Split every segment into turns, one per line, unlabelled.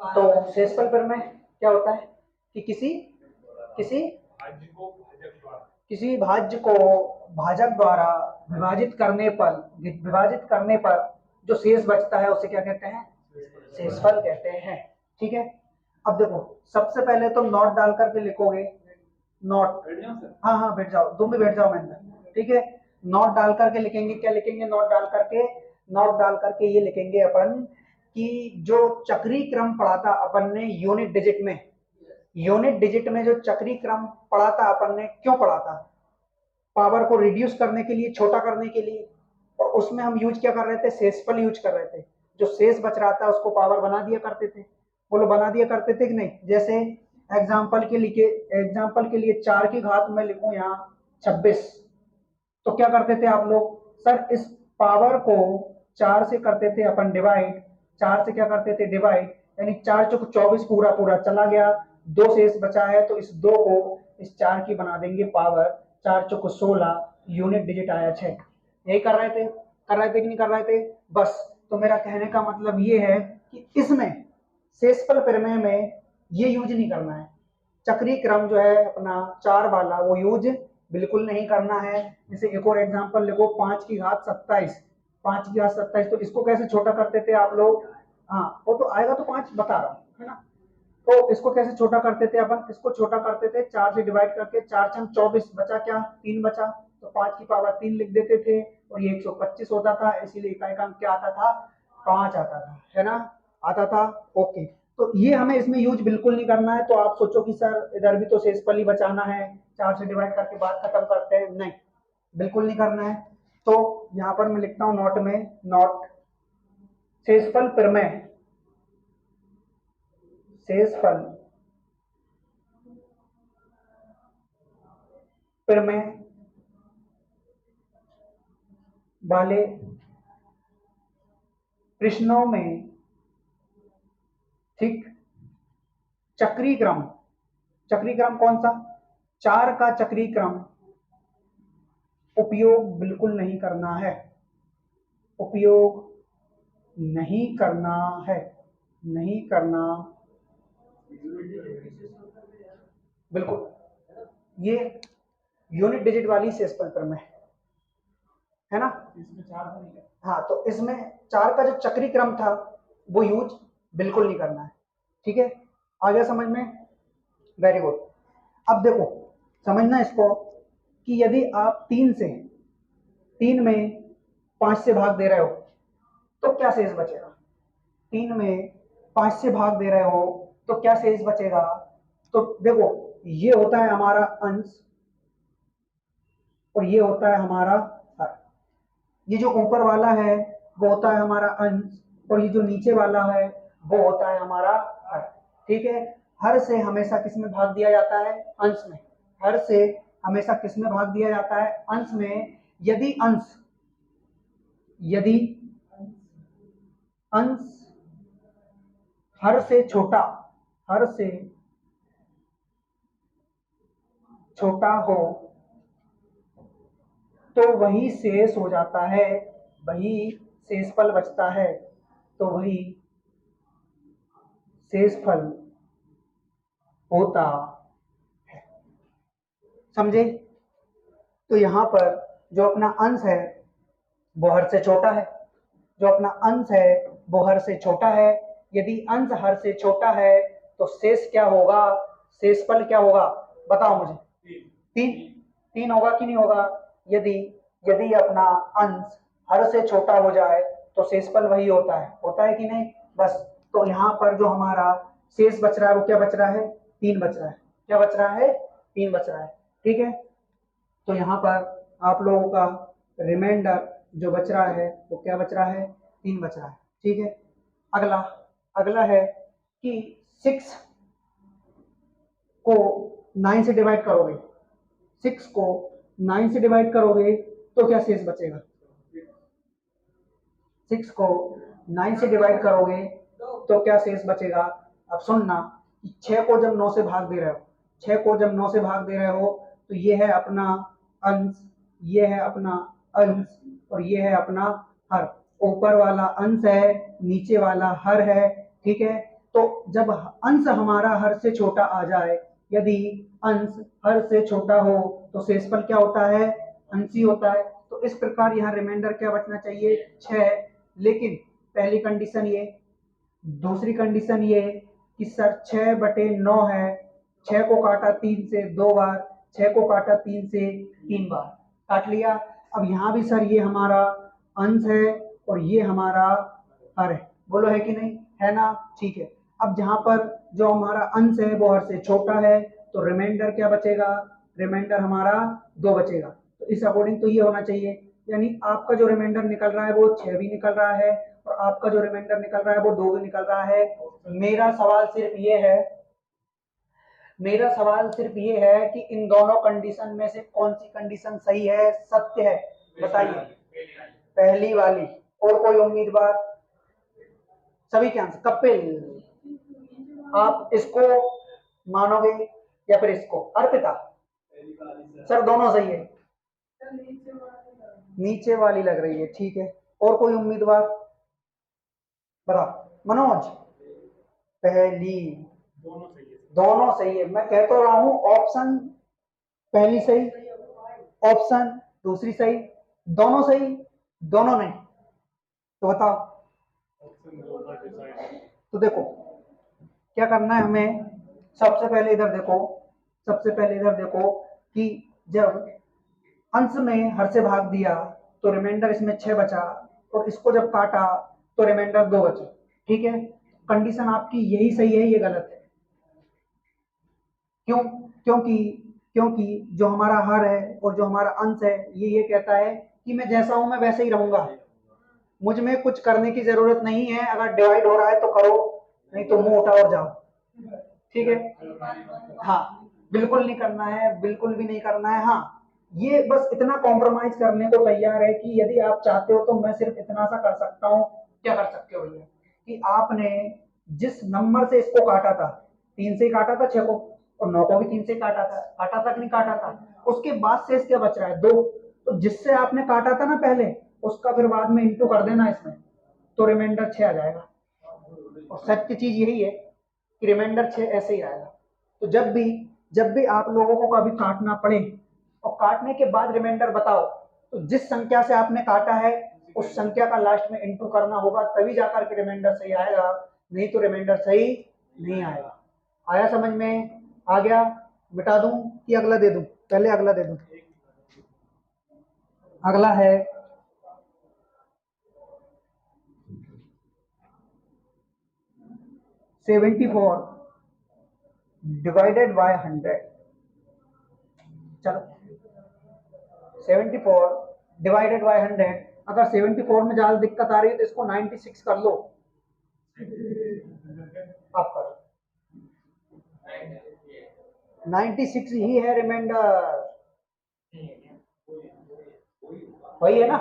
तो शेषफल प्रमेय क्या होता है कि किसी भाज्य को भाजक द्वारा विभाजित करने पर जो शेष बचता है उसे क्या कहते हैं, शेषफल कहते हैं। ठीक है, अब देखो सबसे पहले तुम नोट डाल करके लिखोगे, नोट, हाँ हाँ बैठ जाओ, तुम भी बैठ जाओ महेंद्र। ठीक है, नोट डाल करके लिखेंगे, क्या लिखेंगे, नोट डाल करके ये लिखेंगे अपन कि जो चक्रीय क्रम पढ़ा था अपन ने यूनिट डिजिट में जो चक्रीय क्रम पढ़ा था अपन ने, क्यों पढ़ा था, पावर को रिड्यूस करने के लिए, छोटा करने के लिए, और उसमें हम यूज क्या कर रहे थे, शेषफल यूज कर रहे थे। जो शेष बच रहा था उसको पावर बना दिया करते थे, बोलो बना दिया करते थे कि नहीं। जैसे एग्जाम्पल के लिए 4 की घात में लिखूं यहाँ 26, तो क्या करते थे आप लोग, सर इस पावर को 4 से करते थे अपन डिवाइड, 4 से क्या करते थे डिवाइड, यानी 4 चौक 24 पूरा पूरा चला गया, 2 शेष बचा है तो इस 2 को इस 4 की बना देंगे पावर, 4 चौक 16, यूनिट डिजिट आया 6। यही कर रहे थे कि नहीं कर रहे थे, बस। तो मेरा कहने का मतलब ये है कि इसमें शेषफल प्रमेय में ये यूज नहीं करना है, चक्रीय क्रम जो है अपना 4 वाला वो यूज बिल्कुल नहीं करना है। जैसे एक और एग्जांपल लिखो, 5 की घात 27, तो इसको कैसे छोटा करते थे आप लोग, हाँ वो तो आएगा, तो 5 बता रहा हूँ, है ना। तो इसको कैसे छोटा करते थे अपन, इसको छोटा करते थे 4 से डिवाइड करके, 4 छम 24, बचा क्या, 3 बचा, तो 5 की पावर 3 लिख देते थे, और ये 125 होता था, इसीलिए इकाई का अंक क्या आता था, 5 आता था, है ना, आता था। ओके, तो ये हमें इसमें यूज बिल्कुल नहीं करना है। तो आप सोचो कि सर इधर भी तो शेषफल ही बचाना है, 4 से डिवाइड करके बात खत्म करते हैं, नहीं, बिल्कुल नहीं करना है। तो यहाँ पर मैं लिखता हूँ नोट में, नोट शेषफल प्रमेय वाले प्रश्नों में, ठीक, चक्रीय क्रम कौन सा, 4 का चक्रीय क्रम उपयोग बिल्कुल नहीं करना है, नहीं करना बिल्कुल। ये यूनिट डिजिट वाली शेषफल प्रमेय है ना, इसमें 4 नहीं है, हाँ, तो इसमें 4 का जो चक्रीय क्रम था वो यूज बिल्कुल नहीं करना है। ठीक है, आ गया समझ में, वेरी गुड। अब देखो समझना इसको कि यदि आप 3 में 5 से भाग दे रहे हो तो क्या शेष बचेगा, 3 में 5 से भाग दे रहे हो तो क्या शेष बचेगा। तो देखो ये होता है हमारा अंश और ये होता है हमारा हर, ये जो ऊपर वाला है वो होता है हमारा अंश और ये जो नीचे वाला है वो होता है हमारा हर। ठीक है, हर से हमेशा किस में भाग दिया जाता है, अंश में। हर से हमेशा किस में भाग दिया जाता है, अंश में। यदि अंश हर से छोटा हो तो वही शेष हो जाता है, वही शेषफल बचता है, तो वही शेषफल होता है। समझे। तो यहाँ पर जो अपना अंश है वो हर से छोटा है, यदि अंश हर से छोटा है तो शेष क्या होगा, शेषफल क्या होगा, बताओ मुझे, 3 होगा कि नहीं होगा। यदि अपना अंश हर से छोटा हो जाए तो शेषफल वही होता है कि नहीं, बस। तो यहाँ पर जो हमारा शेष बच रहा है वो क्या बच रहा है, 3 बच रहा है, क्या बच रहा है, 3 बच रहा है। ठीक है, तो यहाँ पर आप लोगों का रिमाइंडर जो बच रहा है वो क्या बच रहा है, 3 बच रहा है। ठीक है, अगला है कि 6 को 9 से डिवाइड करोगे, 6 को 9 से डिवाइड करोगे तो क्या शेष बचेगा, 6 को 9 से डिवाइड करोगे तो क्या शेष बचेगा। अब सुनना, 6 को जब 9 से भाग दे रहे हो तो ये है अपना अंश, ये है अपना अंश और ये है अपना हर। ऊपर वाला अंश है, नीचे वाला हर है। ठीक है, तो जब अंश हमारा हर से छोटा आ जाए, यदि अंश हर से छोटा हो तो शेषफल क्या होता है, अंश ही होता है। तो इस प्रकार यहाँ रिमाइंडर क्या बचना चाहिए, 6। लेकिन पहली कंडीशन ये, दूसरी कंडीशन ये कि सर 6/9 है, 6 को काटा 3 से 2 बार, 6 को काटा 3 से 3 बार, काट लिया। अब यहाँ भी सर ये हमारा अंश है और ये हमारा हर है, बोलो है कि नहीं, है ना, ठीक है। अब जहाँ पर जो हमारा अंश है वो हर से छोटा है, तो रिमाइंडर क्या बचेगा, रिमाइंडर हमारा 2 बचेगा। तो इस अकॉर्डिंग तो ये होना चाहिए, यानी आपका जो रिमाइंडर निकल रहा है वो 6 भी निकल रहा है और आपका जो रिमाइंडर निकल रहा है वो 2 भी निकल रहा है। मेरा सवाल सिर्फ ये है, मेरा सवाल सिर्फ ये है कि इन दोनों कंडीशन में से कौन सी कंडीशन सही है, सत्य है, बताइए। पहली वाली। और कोई उम्मीदवार, सभी के आंसर। कपिल, आप इसको मानोगे या फिर इसको, अर्पिता सर दोनों सही है, नीचे वाली लग रही है, ठीक है। और कोई उम्मीदवार, बताओ। मनोज, पहली, दोनों सही है। मैं कह तो रहा हूं ऑप्शन पहली सही, ऑप्शन दूसरी सही, दोनों सही, दोनों नहीं, तो बताओ। तो देखो क्या करना है हमें, सबसे पहले इधर देखो, सबसे पहले इधर देखो कि जब अंश में हर से भाग दिया तो रिमाइंडर इसमें 6 बचा और इसको जब काटा तो रिमाइंडर 2 बचा, ठीक है। कंडीशन आपकी यही सही है, ये गलत है। क्यों, क्योंकि क्योंकि जो हमारा हर है और जो हमारा अंश है ये कहता है कि मैं जैसा हूं मैं वैसे ही रहूंगा, मुझ में कुछ करने की जरूरत नहीं है, अगर डिवाइड हो रहा है तो करो, नहीं तो मुंह उठाओ और जाओ, ठीक है। हाँ, बिल्कुल नहीं करना है, बिल्कुल भी नहीं करना है। हाँ, ये बस इतना कॉम्प्रोमाइज करने को तैयार है कि यदि आप चाहते हो तो मैं सिर्फ इतना सा कर सकता हूँ। क्या कर सकते हो भैया, कि आपने जिस नंबर से इसको काटा था, 3 से काटा था 6 को, और 9 को भी 3 से काटा था, काटा था कि नहीं काटा था, उसके बाद शेष क्या बच रहा है, 2। तो जिससे आपने काटा था ना पहले, उसका फिर बाद में इंटू कर देना इसमें, तो रिमाइंडर 6 आ जाएगा। और सत्य चीज यही है कि रिमाइंडर 6 ऐसे ही आएगा। तो जब भी आप लोगों को कभी काटना पड़े और काटने के बाद रिमाइंडर बताओ, तो जिस संख्या से आपने काटा है उस संख्या का लास्ट में इंटू करना होगा, तभी जाकर के रिमाइंडर सही आएगा, नहीं तो रिमाइंडर सही नहीं आएगा। आया समझ में, आ गया। मिटा दूं कि अगला दे दूं, पहले अगला दे दूं। अगला है 74 डिवाइडेड बाय 100। चलो 74 डिवाइडेड बाय 100, अगर 74 में ज्यादा दिक्कत आ रही है तो इसको 96 कर लो, आप करो। 96 ही है रिमाइंडर, वही है ना,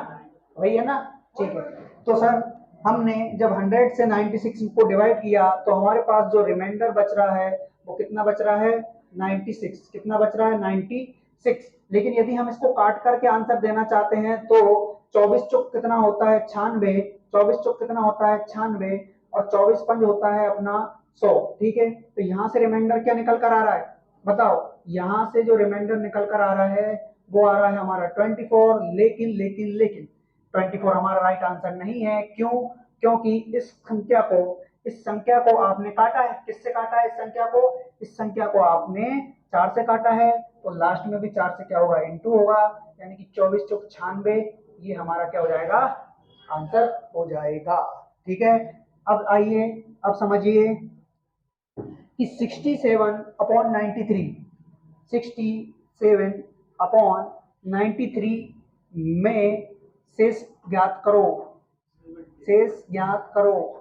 वही है ना, ठीक है। तो सर हमने जब 100 से 96 को डिवाइड किया तो हमारे पास जो रिमाइंडर बच रहा है वो कितना बच रहा है, 96। कितना बच रहा है, 96। लेकिन यदि हम इसको काट करके आंसर देना चाहते हैं तो 24 चौक कितना होता है, 96। 24 चौक कितना होता है, 96, और 24 पंज होता है अपना 100, ठीक है। तो यहाँ से रिमाइंडर क्या निकल कर आ रहा है, बताओ। यहाँ से जो रिमाइंडर निकल कर आ रहा है वो आ रहा है हमारा 24। लेकिन लेकिन लेकिन 24 हमारा राइट आंसर नहीं है। क्यों, क्योंकि इस संख्या को आपने काटा है, किससे काटा है, इस संख्या को आपने 4 से काटा है, तो लास्ट में भी 4 से क्या होगा, इंटू होगा, यानी कि 24 चौक 96, ये हमारा क्या हो जाएगा, आंसर हो जाएगा, ठीक है। अब आइए, अब समझिए कि 67/93, 67/93 में शेष ज्ञात करो, शेष ज्ञात करो।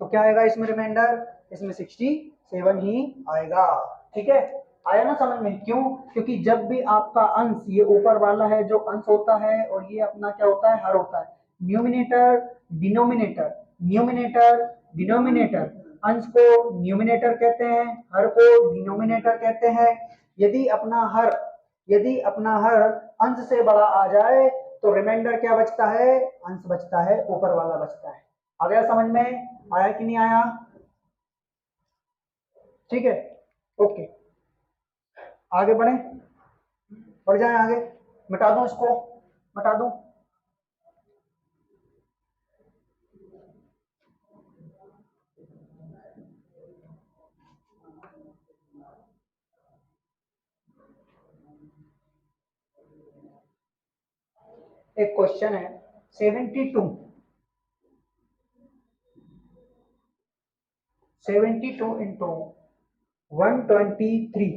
तो क्या आएगा इसमें रिमाइंडर, इसमें 67 ही आएगा, ठीक है। आया ना समझ में, क्यों, क्योंकि जब भी आपका अंश, ये ऊपर वाला है जो अंश होता है और ये अपना क्या होता है, हर होता है। न्यूमिनेटर डिनोमिनेटर, न्यूमिनेटर डिनोमिनेटर, अंश को न्यूमिनेटर कहते हैं, हर को डिनोमिनेटर कहते हैं। यदि अपना हर अंश से बड़ा आ जाए तो रिमाइंडर क्या बचता है, अंश बचता है, ऊपर वाला बचता है। आ गया समझ में? आया कि नहीं आया? ठीक है, ओके, आगे बढ़े, बढ़ जाए आगे। मिटा दूं इसको, मिटा दूं? एक क्वेश्चन है 72 into 123,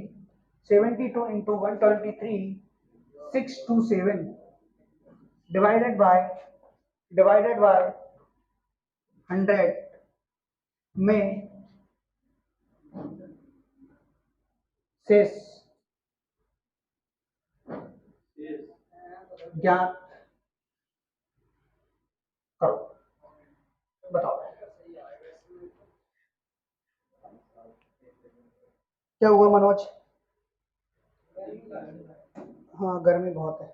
72 into 123 627 divided by 100 में शेष ज्ञात करो। बताओ क्या हुआ मनोज? हाँ गर्मी बहुत है।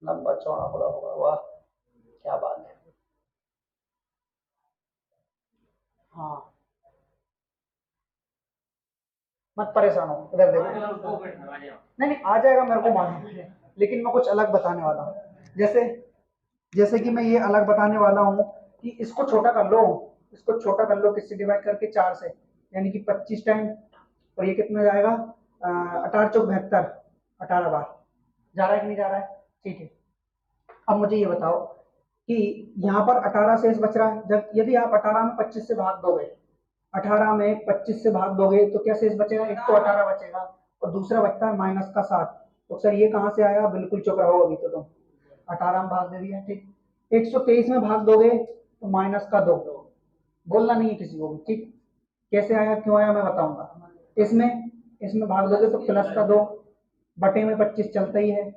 लंबा चौड़ा बड़ा होगा, वाह क्या बात है। हाँ मत परेशान हो, इधर देखो। नहीं नहीं आ जाएगा, मेरे को मालूम है, लेकिन मैं कुछ अलग बताने वाला हूँ। जैसे जैसे कि मैं ये अलग बताने वाला हूँ कि इसको छोटा कर लो, इसको छोटा कर लो, किससे डिवाइड करके? 4 से, यानी कि 25 टाइम, और ये कितना जाएगा? 18 चौक 72, 18 बार। जा रहा है कि नहीं जा रहा है? ठीक है, अब मुझे ये बताओ कि यहाँ पर 18 शेष बच रहा है। जब यदि आप 18 में 25 से भाग दोगे, 18 में 25 से भाग दोगे तो क्या शेष बचेगा? एक तो 18 बचेगा और दूसरा बचता है माइनस का 7। तो सर ये कहाँ से आया? बिल्कुल चुप रहो अभी तो तुम, 18 में भाग दे दिया, ठीक। 123 में भाग दोगे तो माइनस का 2, बोलना नहीं है किसी को भी, ठीक। कैसे आया, क्यों आया, मैं बताऊंगा। इसमें इसमें भाग दोगे तो प्लस का 2, बटे में 25 चलता ही है,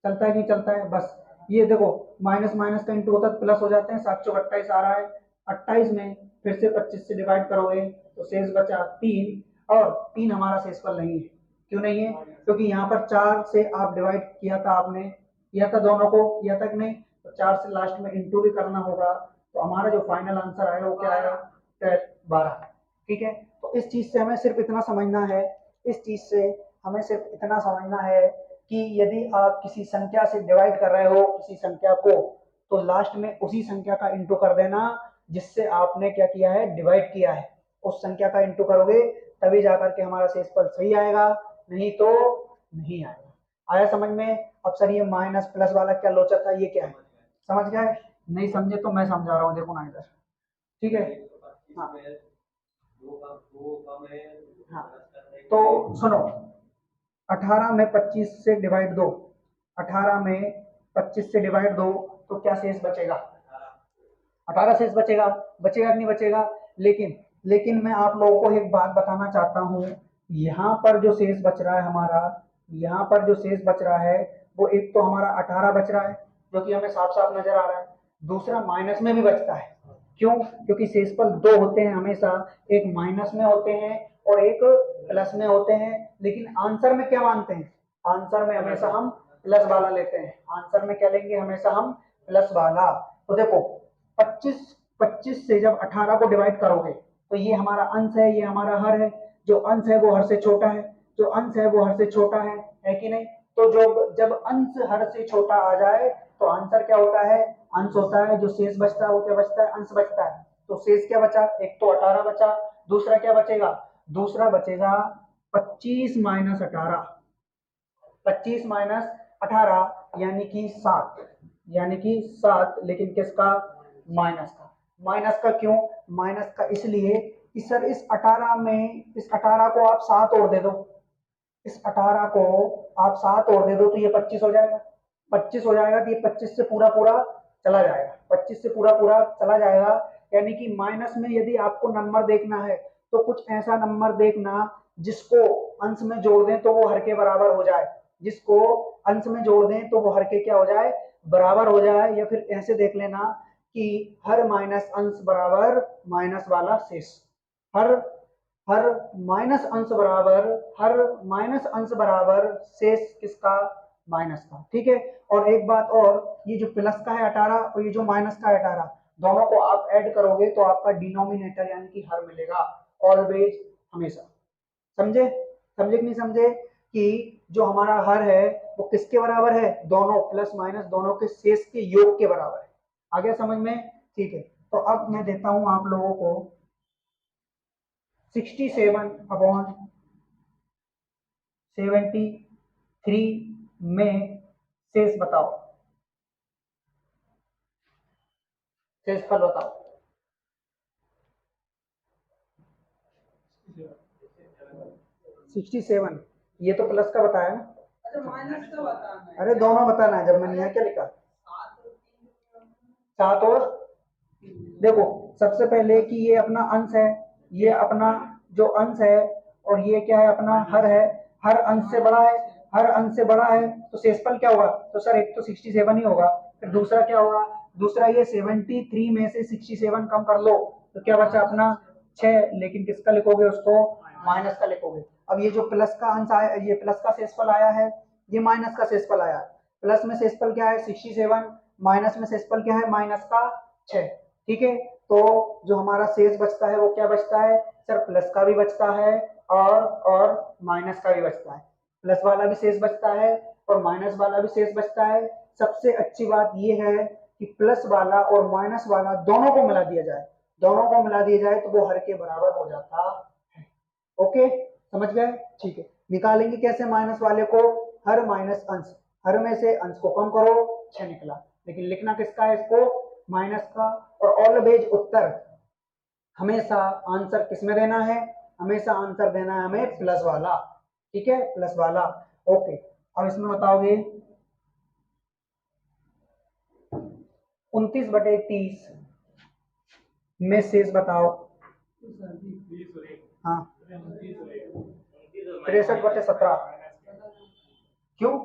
चलता है नहीं चलता है? बस ये देखो, माइनस माइनस का इंटू होता है प्लस हो जाते हैं, 7 चौक 28 आ रहा है। 28 में फिर से 25 से डिवाइड करोगे तो शेष बचा 3, और 3 हमारा शेषफल नहीं है। क्यों नहीं है? क्योंकि यहाँ पर 4 से आप डिवाइड किया था, आपने किया था, दोनों को किया था कि नहीं? तो 4 से लास्ट में इंटू भी करना होगा, तो हमारा जो फाइनल आंसर आएगा वो क्या आएगा? 12। ठीक है, तो इस चीज से हमें सिर्फ इतना समझना है, इस चीज से हमें सिर्फ इतना समझना है कि यदि आप किसी संख्या से डिवाइड कर रहे हो किसी संख्या को, तो लास्ट में उसी संख्या का इंटू कर देना जिससे आपने क्या किया है? डिवाइड किया है। उस संख्या का इंटू करोगे तभी जाकर के हमारा शेषफल सही आएगा, नहीं तो नहीं आएगा। आया समझ में? अब सर ये माइनस प्लस वाला क्या लोचा था, ये क्या है? समझ गए? नहीं समझे तो मैं समझा रहा हूँ, देखो ना इधर, ठीक है। हाँ हाँ, तो सुनो, 18 में 25 से डिवाइड दो, 18 में 25 से डिवाइड दो तो क्या शेष बचेगा? 18 शेष बचेगा, बचेगा कि नहीं बचेगा? लेकिन मैं आप लोगों को एक बात बताना चाहता हूँ, यहाँ पर जो शेष बच रहा है हमारा, यहाँ पर जो शेष बच रहा है वो एक तो हमारा 18 बच रहा है जो कि हमें साफ साफ नजर आ रहा है, दूसरा माइनस में भी बचता है। क्यों? क्योंकि शेषफल दो होते हैं हमेशा, एक माइनस में होते हैं और एक प्लस में होते हैं, लेकिन आंसर में क्या मानते हैं? आंसर में हमेशा हम प्लस वाला लेते हैं, आंसर में क्या लेंगे? हमेशा हम प्लस वाला। तो देखो 25 से जब 18 को डिवाइड करोगे तो ये हमारा अंश है, ये हमारा हर है, जो अंश है वो हर से छोटा है, जो अंश है वो हर से छोटा है कि नहीं? तो जब अंश हर से छोटा आ जाए तो आंसर क्या होता है? अंश होता है। जो शेष बचता है वो क्या बचता है? अंश बचता है। तो शेष क्या बचा? एक तो 18 बचा, दूसरा क्या बचेगा? दूसरा बचेगा 25 माइनस 18, 25 माइनस 18 यानी कि 7, यानी कि 7, लेकिन किसका? माइनस का। माइनस का क्यों? माइनस का इसलिए कि सर इस 18 में, इस 18 को आप 7 और दे दो, इस 18 को आप 7 और दे दो तो ये 25 हो जाएगा, 25 हो जाएगा, तो ये 25 से पूरा पूरा चला जाएगा, 25 से पूरा पूरा चला जाएगा। यानी कि माइनस में यदि आपको नंबर देखना है तो कुछ ऐसा नंबर देखना जिसको अंश में जोड़ दें तो वो हर के बराबर हो जाए, जिसको अंश में जोड़ दें तो वो हर के क्या हो जाए? बराबर हो जाए। या फिर ऐसे देख लेना कि हर माइनस अंश बराबर माइनस वाला शेष, हर हर माइनस अंश बराबर, हर माइनस अंश बराबर शेष किसका, माइनस का। ठीक है, और एक बात और, ये जो प्लस का है 18 और ये जो माइनस का है 18, दोनों को आप ऐड करोगे तो आपका डिनोमिनेटर यानी कि हर मिलेगा, ऑलवेज, हमेशा। समझे, समझे कि नहीं समझे, कि जो हमारा हर है वो किसके बराबर है, दोनों प्लस माइनस दोनों के शेष के योग के बराबर है। आ गया समझ में? ठीक है, तो अब मैं देता हूं आप लोगों को 67/73 में शेष बताओ, शेषफल बताओ। 67, ये तो प्लस का बताया ना। अच्छा, माइनस का बताना है। अरे दोनों बताना है, जब मैंने यहाँ क्या लिखा, 7 और, देखो सबसे पहले कि ये अपना अंश है, ये अपना जो अंश है, और ये क्या है, अपना हर है, हर अंश से बड़ा है, हर अंश से बड़ा है, तो शेषफल क्या होगा, तो सर एक तो 67 ही होगा, फिर दूसरा क्या होगा, दूसरा ये 73 में से 67 कम कर लो तो क्या बचा अपना 6, लेकिन किसका लिखोगे उसको, माइनस का लिखोगे। अब ये जो प्लस का अंश आया, ये प्लस का शेषफल आया है, ये माइनस का शेषफल आया है। प्लस में शेषफल क्या है 67, माइनस में शेषफल क्या है माइनस का 6। ठीक है, तो जो हमारा शेष बचता है वो क्या बचता है, सर प्लस का भी बचता है और माइनस का भी बचता है, प्लस वाला भी शेष बचता है और माइनस वाला भी शेष बचता है। सबसे अच्छी बात ये है कि प्लस वाला और माइनस वाला दोनों को मिला दिया जाए, दोनों को मिला दिया जाए तो वो हर के बराबर हो जाता है। ओके, समझ गए? ठीक है, निकालेंगे कैसे माइनस वाले को, हर माइनस अंश, हर में से अंश को कम करो, 6 निकला, लेकिन लिखना किसका है इसको, माइनस का। और ऑलवेज उत्तर हमेशा आंसर किसमें देना है, हमेशा आंसर देना है हमें प्लस वाला। ठीक है, प्लस वाला। ओके, अब इसमें बताओगे 29/30 में शेष बताओ। हाँ, 63/17, क्यों,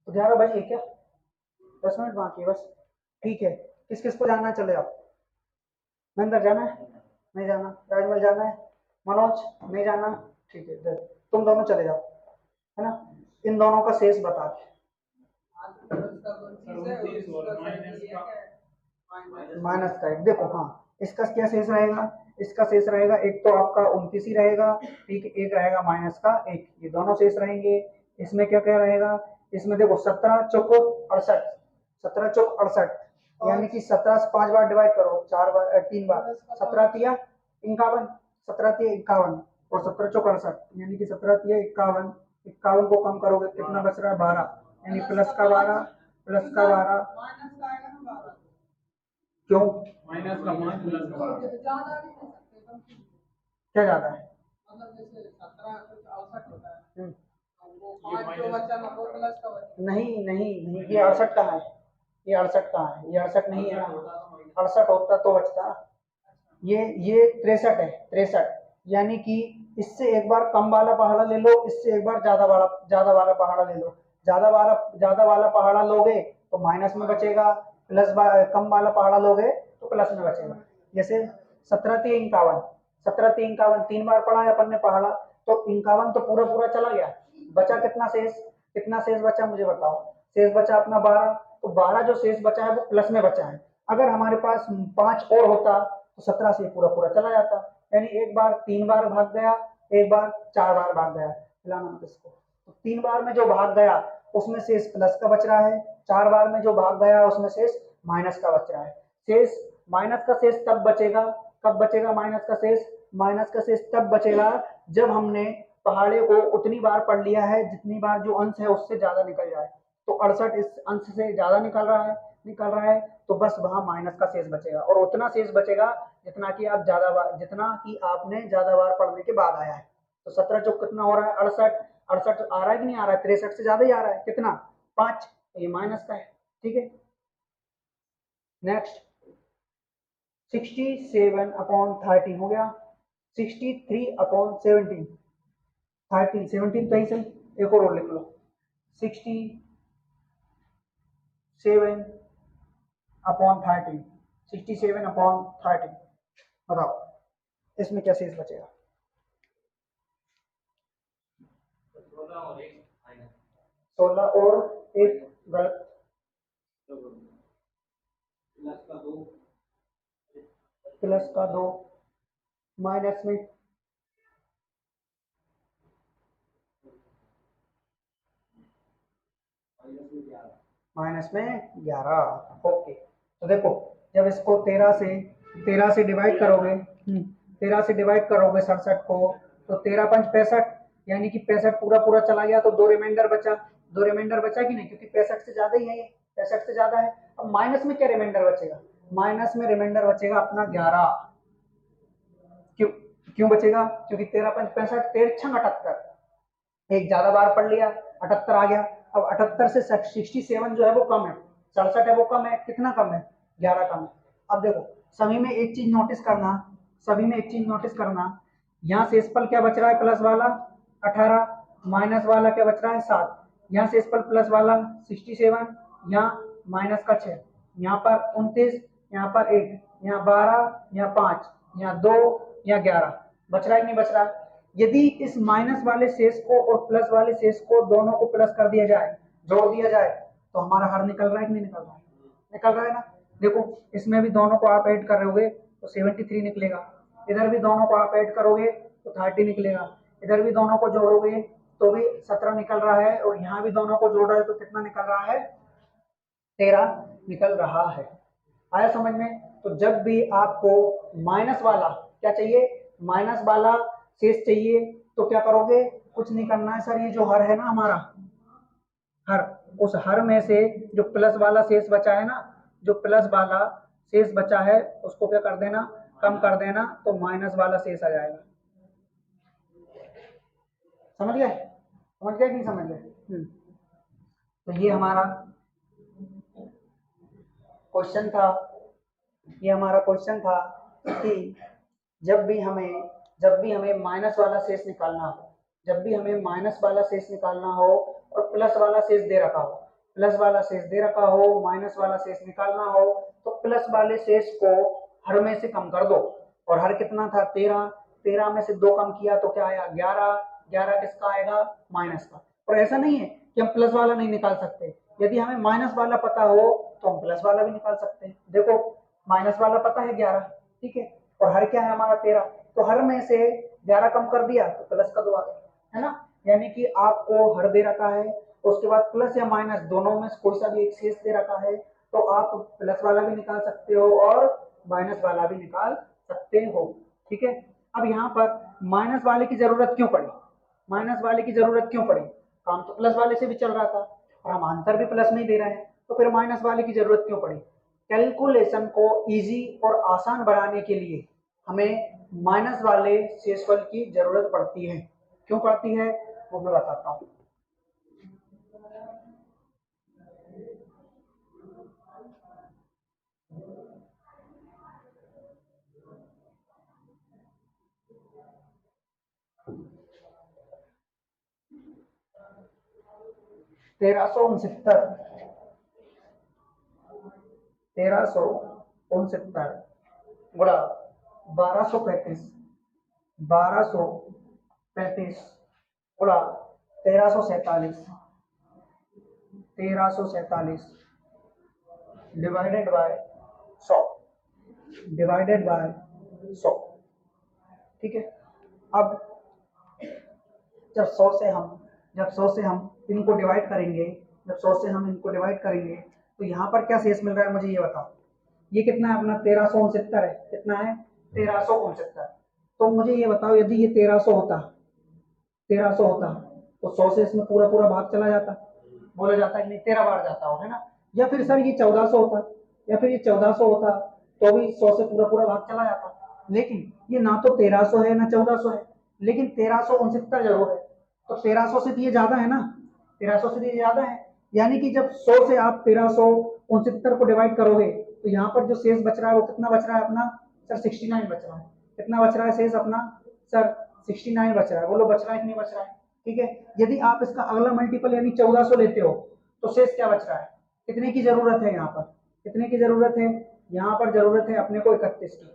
11 बजे क्या, 10 मिनट बाकी है बस। ठीक है, किस किस को जाना है, चले आप, महेंद्र जाना है, नहीं जाना, राजमल जाना है, मनोज नहीं जाना, ठीक है, तुम दोनों चले जाओ, है ना। इन दोनों का शेष बता के, माइनस का एक, देखो हाँ, इसका क्या शेष रहेगा, इसका शेष रहेगा एक तो आपका 29 ही रहेगा, ठीक है, एक रहेगा माइनस का एक, ये दोनों शेष रहेंगे। इसमें क्या क्या रहेगा, इसमें देखो 17 चौक 68, 17 चौक 68, यानी कि 17 से 5 बार डिवाइड करो, 4 बार 3 बार, 17 तिया 51, 17 तिया 51 और 17 चौक 68, यानी कि 17 तिया 51, 51 को कम करोगे कितना बच रहा है 12, यानी प्लस का 12, प्लस का 12, क्यों माइनस का 5 प्लस का 12, क्या ज्यादा है, मतलब जैसे 17 कुछ 68 होता है, वो 5 जो बचा ना वो प्लस का बचा, नहीं नहीं नहीं, ये 68 कहाँ है, ये 68 कहाँ है, ये 68 नहीं है ना, 68 होता तो बचता, ये 63 है, 63, यानी कि इससे एक बार कम वाला पहाड़ा ले लो, इससे एक बार ज्यादा वाला पहाड़ा ले लो, ज्यादा वाला पहाड़ा लोगे तो माइनस में बचेगा, कम वाला पहाड़ा लोगे तो प्लस में बचेगा। जैसे 17 × 51, 3 बार पढ़ा है अपन ने पहाड़ा, तो 51 तो पूरा पूरा चला गया, बचा कितना शेष, कितना शेष बचा मुझे बताओ, शेष बचा अपना 12, तो 12 जो शेष बचा है वो प्लस में बचा है। अगर हमारे पास 5 और होता तो 17 से पूरा पूरा चला जाता, यानी एक बार 3 बार भाग गया, एक बार 4 बार भाग गया, फिलहाल इसको तो 3 बार में जो भाग गया उसमें शेष प्लस का बच रहा है, 4 बार में जो भाग गया उसमें शेष माइनस का बच रहा है। शेष माइनस का शेष तब बचेगा, कब बचेगा माइनस का शेष, माइनस का शेष तब बचेगा जब हमने पहाड़े को उतनी बार पढ़ लिया है जितनी बार जो अंश है उससे ज्यादा निकल जाए, तो 68 इस अंश से ज्यादा निकल रहा है, तो बस वहां माइनस का शेष बचेगा, और उतना शेष बचेगा जितना कि आप जितना कि आपने ज्यादा बार पढ़ने के बाद आया है। तो 17 चौक कितना हो रहा है 68, 68 आ रहा है कि नहीं आ रहा है, 63 से ज्यादा ही आ रहा है, कितना 5, तो ये माइनस का है। ठीक है, नेक्स्ट 67/13 हो गया, 63/17, 13 17 तो ही सही, एक और लिख लो 67/13, 67/13, बताओ इसमें क्या शेष बचेगा? 16 और 1 गलत, प्लस का 2 माइनस में माइनस में 11। ओके, तो देखो जब इसको 13 से डिवाइड करोगे, 13 से डिवाइड करोगे 67 को, तो 13 पंच 65, यानी कि 65 पूरा पूरा चला गया, तो 2 रिमाइंडर बचा। 2 रिमाइंडर बचा कि नहीं, क्योंकि 65 से ज्यादा ही है, ये 65 से ज्यादा है। अब माइनस में क्या रिमाइंडर बचेगा? माइनस में रिमाइंडर बचेगा अपना 11। क्यों क्यों बचेगा? क्योंकि 13 पंच 65, 13 छंग 78, एक ज्यादा बार पढ़ लिया, 78 आ गया। अब 78 से 67 जो है वो कम है, 67 है वो कम है, कितना कम है? 11 कम है। अब देखो सभी में एक चीज नोटिस करना, सभी में एक चीज नोटिस करना, यहाँ शेषफल क्या बच रहा है? प्लस वाला 18, माइनस वाला क्या बच रहा है? 7। यहाँ शेषफल प्लस वाला 67, यहाँ माइनस का 6, यहाँ पर 29, यहाँ पर 1, यहाँ 12, यहाँ 5, यहाँ 2, यहाँ 11, बच रहा है कि नहीं बच रहा? यदि इस माइनस वाले शेष को और प्लस वाले शेष को दोनों को प्लस कर दिया जाए, जोड़ दिया जाए, तो हमारा हर निकल रहा है कि नहीं निकल रहा है? निकल रहा है ना। देखो इसमें भी दोनों को आप ऐड कर रहे होगे तो 73 निकलेगा, इधर भी दोनों को आप ऐड करोगे तो 30 निकलेगा, इधर भी दोनों को जोड़ोगे तो भी 17 निकल रहा है, और यहाँ भी दोनों को जोड़ रहे हो तो कितना निकल रहा है? 13 निकल रहा है। आया समझ में? तो जब भी आपको माइनस वाला क्या चाहिए, माइनस वाला शेष चाहिए, तो क्या करोगे? कुछ नहीं करना है सर, ये जो हर है ना हमारा हर, उस हर में से जो प्लस वाला शेष बचा है ना, जो प्लस वाला शेष बचा है उसको क्या कर देना? कम कर देना, तो माइनस वाला शेष आ जाएगा। समझ गए? समझ गए कि नहीं समझ गए? तो ये हमारा क्वेश्चन था, ये हमारा क्वेश्चन था कि जब भी हमें माइनस वाला शेष निकालना हो, जब भी हमें माइनस वाला शेष निकालना हो और प्लस वाला शेष दे रखा हो, प्लस वाला शेष दे रखा हो, माइनस वाला शेष निकालना हो, तो प्लस वाले शेष को हर में से कम कर दो। और हर कितना था? 13। 13 में से 2 कम किया तो क्या आया? 11। 11 किसका आएगा? माइनस का। और ऐसा नहीं है कि हम प्लस वाला नहीं निकाल सकते, यदि हमें माइनस वाला पता हो तो हम प्लस वाला भी निकाल सकते हैं। देखो माइनस वाला पता है 11, ठीक है, और हर क्या है हमारा? 13। तो हर में से 11 कम कर दिया तो प्लस का 2 आ गया, है ना। यानी कि आपको हर दे रखा है, उसके बाद प्लस या माइनस दोनों में कोई सा भी एक शेष दे रखा है, तो आप प्लस वाला भी निकाल सकते हो और माइनस वाला भी निकाल सकते हो, ठीक है। अब यहाँ पर माइनस वाले की जरूरत क्यों पड़ी? माइनस वाले की जरूरत क्यों पड़ी? काम तो प्लस वाले से भी चल रहा था और हम आंसर भी प्लस में ही दे रहे हैं, तो फिर माइनस वाले की जरूरत क्यों पड़ी? कैलकुलेशन को इजी और आसान बनाने के लिए हमें माइनस वाले शेषफल की जरूरत पड़ती है। क्यों पड़ती है वो मैं बताता हूँ। तेरह सौ उनसत्तर गुणा 1235, 1235 गुणा 1347 डिवाइडेड बाय 100, डिवाइडेड बाय 100, ठीक है। अब जब 100 से हम इनको डिवाइड करेंगे, जब 100 से हम इनको डिवाइड करेंगे तो यहाँ पर क्या शेष मिल रहा है मुझे ये बताओ। ये कितना है अपना? 1369 है। कितना है? 1369। तो मुझे ये बताओ यदि ये 1300 होता तो 100 से इसमें पूरा पूरा भाग चला जाता, बोला जाता है कि नहीं 13 बार जाता हो, है ना। या फिर सर ये 1400 होता, या फिर ये 1400 होता तो भी 100 से पूरा पूरा भाग चला जाता। लेकिन ये ना तो 1300 है ना 1400 है, लेकिन 1369 जरूर है। तो 1300 से ये ज्यादा है ना, 1300 से ये ज्यादा है। यानी कि जब 100 से आप 1369 को डिवाइड करोगे तो यहाँ पर जो शेष बच रहा है वो कितना बच रहा है अपना? सर 69 बच रहा है। कितना बच रहा है शेष अपना? सर 69 बच रहा है। बोलो बच रहा है कि नहीं बच रहा है? ठीक है। यदि आप इसका अगला मल्टीपल यानी 1400 लेते हो तो शेष क्या बच रहा है? कितने की जरूरत है यहाँ पर? कितने की जरूरत है? यहाँ पर जरूरत है अपने को 31 की।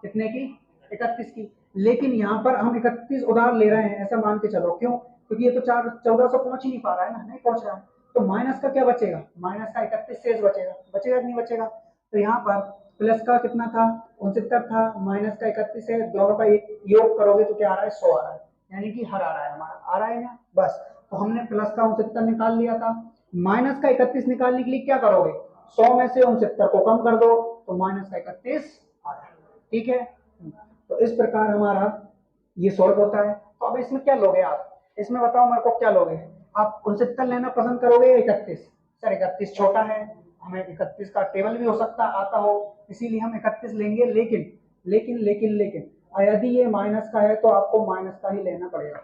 कितने की? 31 की। लेकिन यहाँ पर हम 31 उधार ले रहे हैं, ऐसा मान के चलो। क्यों? क्योंकि ये तो 1400 पहुंच ही नहीं पा रहा है ना, नहीं पहुंच रहा है। तो माइनस का क्या बचेगा? माइनस का 31 शेष बचेगा, बचेगा कि नहीं बचेगा? तो यहाँ पर प्लस का कितना था? 69 था, माइनस का 31 है, दोनों का योग करोगे तो क्या आ रहा है? 100 आ रहा है, यानी कि हर आ रहा है हमारा, आ रहा है ना। बस, तो हमने प्लस का 69 निकाल लिया था। माइनस का 31 निकालने के लिए क्या करोगे? 100 में से 69 को कम कर दो तो माइनस का 31 आ रहा है। ठीक है, तो इस प्रकार हमारा ये सॉल्व होता है। तो अब इसमें क्या लोगे आप? इसमें बताओ मेरे को क्या लोगे? आप 69 लेना पसंद करोगे या 31? सर 31 छोटा है, हमें 31 का टेबल भी हो सकता आता हो, इसीलिए हम 31 लेंगे। लेकिन लेकिन लेकिन लेकिन यदि ये माइनस का है तो आपको माइनस का ही लेना पड़ेगा,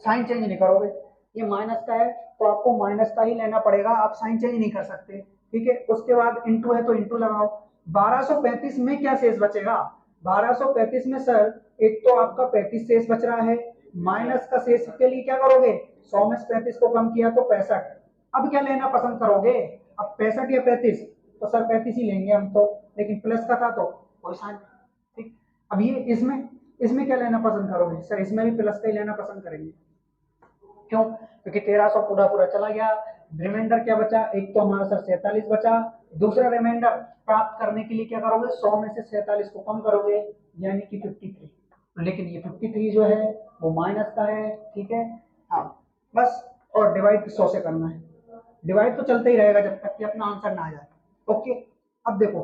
साइन चेंज नहीं करोगे। ये माइनस का है तो आपको माइनस का ही लेना पड़ेगा, आप साइन चेंज नहीं कर सकते। ठीक है, उसके बाद इंटू है तो इंटू लगाओ। 1235 में क्या शेष बचेगा? 1235 में सर एक तो आपका 35 शेष बच रहा है, माइनस का शेष के लिए क्या करोगे? 100 में से 35 को कम किया तो 65। अब क्या लेना पसंद करोगे? अब 65 या 35? तो सर 35 ही लेंगे हम तो, लेकिन प्लस का था तो कोई साइन। ठीक, अब ये इसमें इसमें क्या लेना पसंद करोगे? सर इसमें भी प्लस का ही लेना पसंद करेंगे। क्यों? क्योंकि 1300 पूरा पूरा चला गया, रिमाइंडर क्या बचा? एक तो हमारा सर 47 बचा, दूसरा रिमाइंडर प्राप्त करने के लिए क्या करोगे? 100 में से 47 को कम करोगे, यानी कि 53। लेकिन ये 53 जो है वो माइनस का है। ठीक है, हाँ बस, और डिवाइड 100 से करना है। डिवाइड तो चलता ही रहेगा जब तक कि अपना आंसर ना आ जाए। ओके, अब देखो,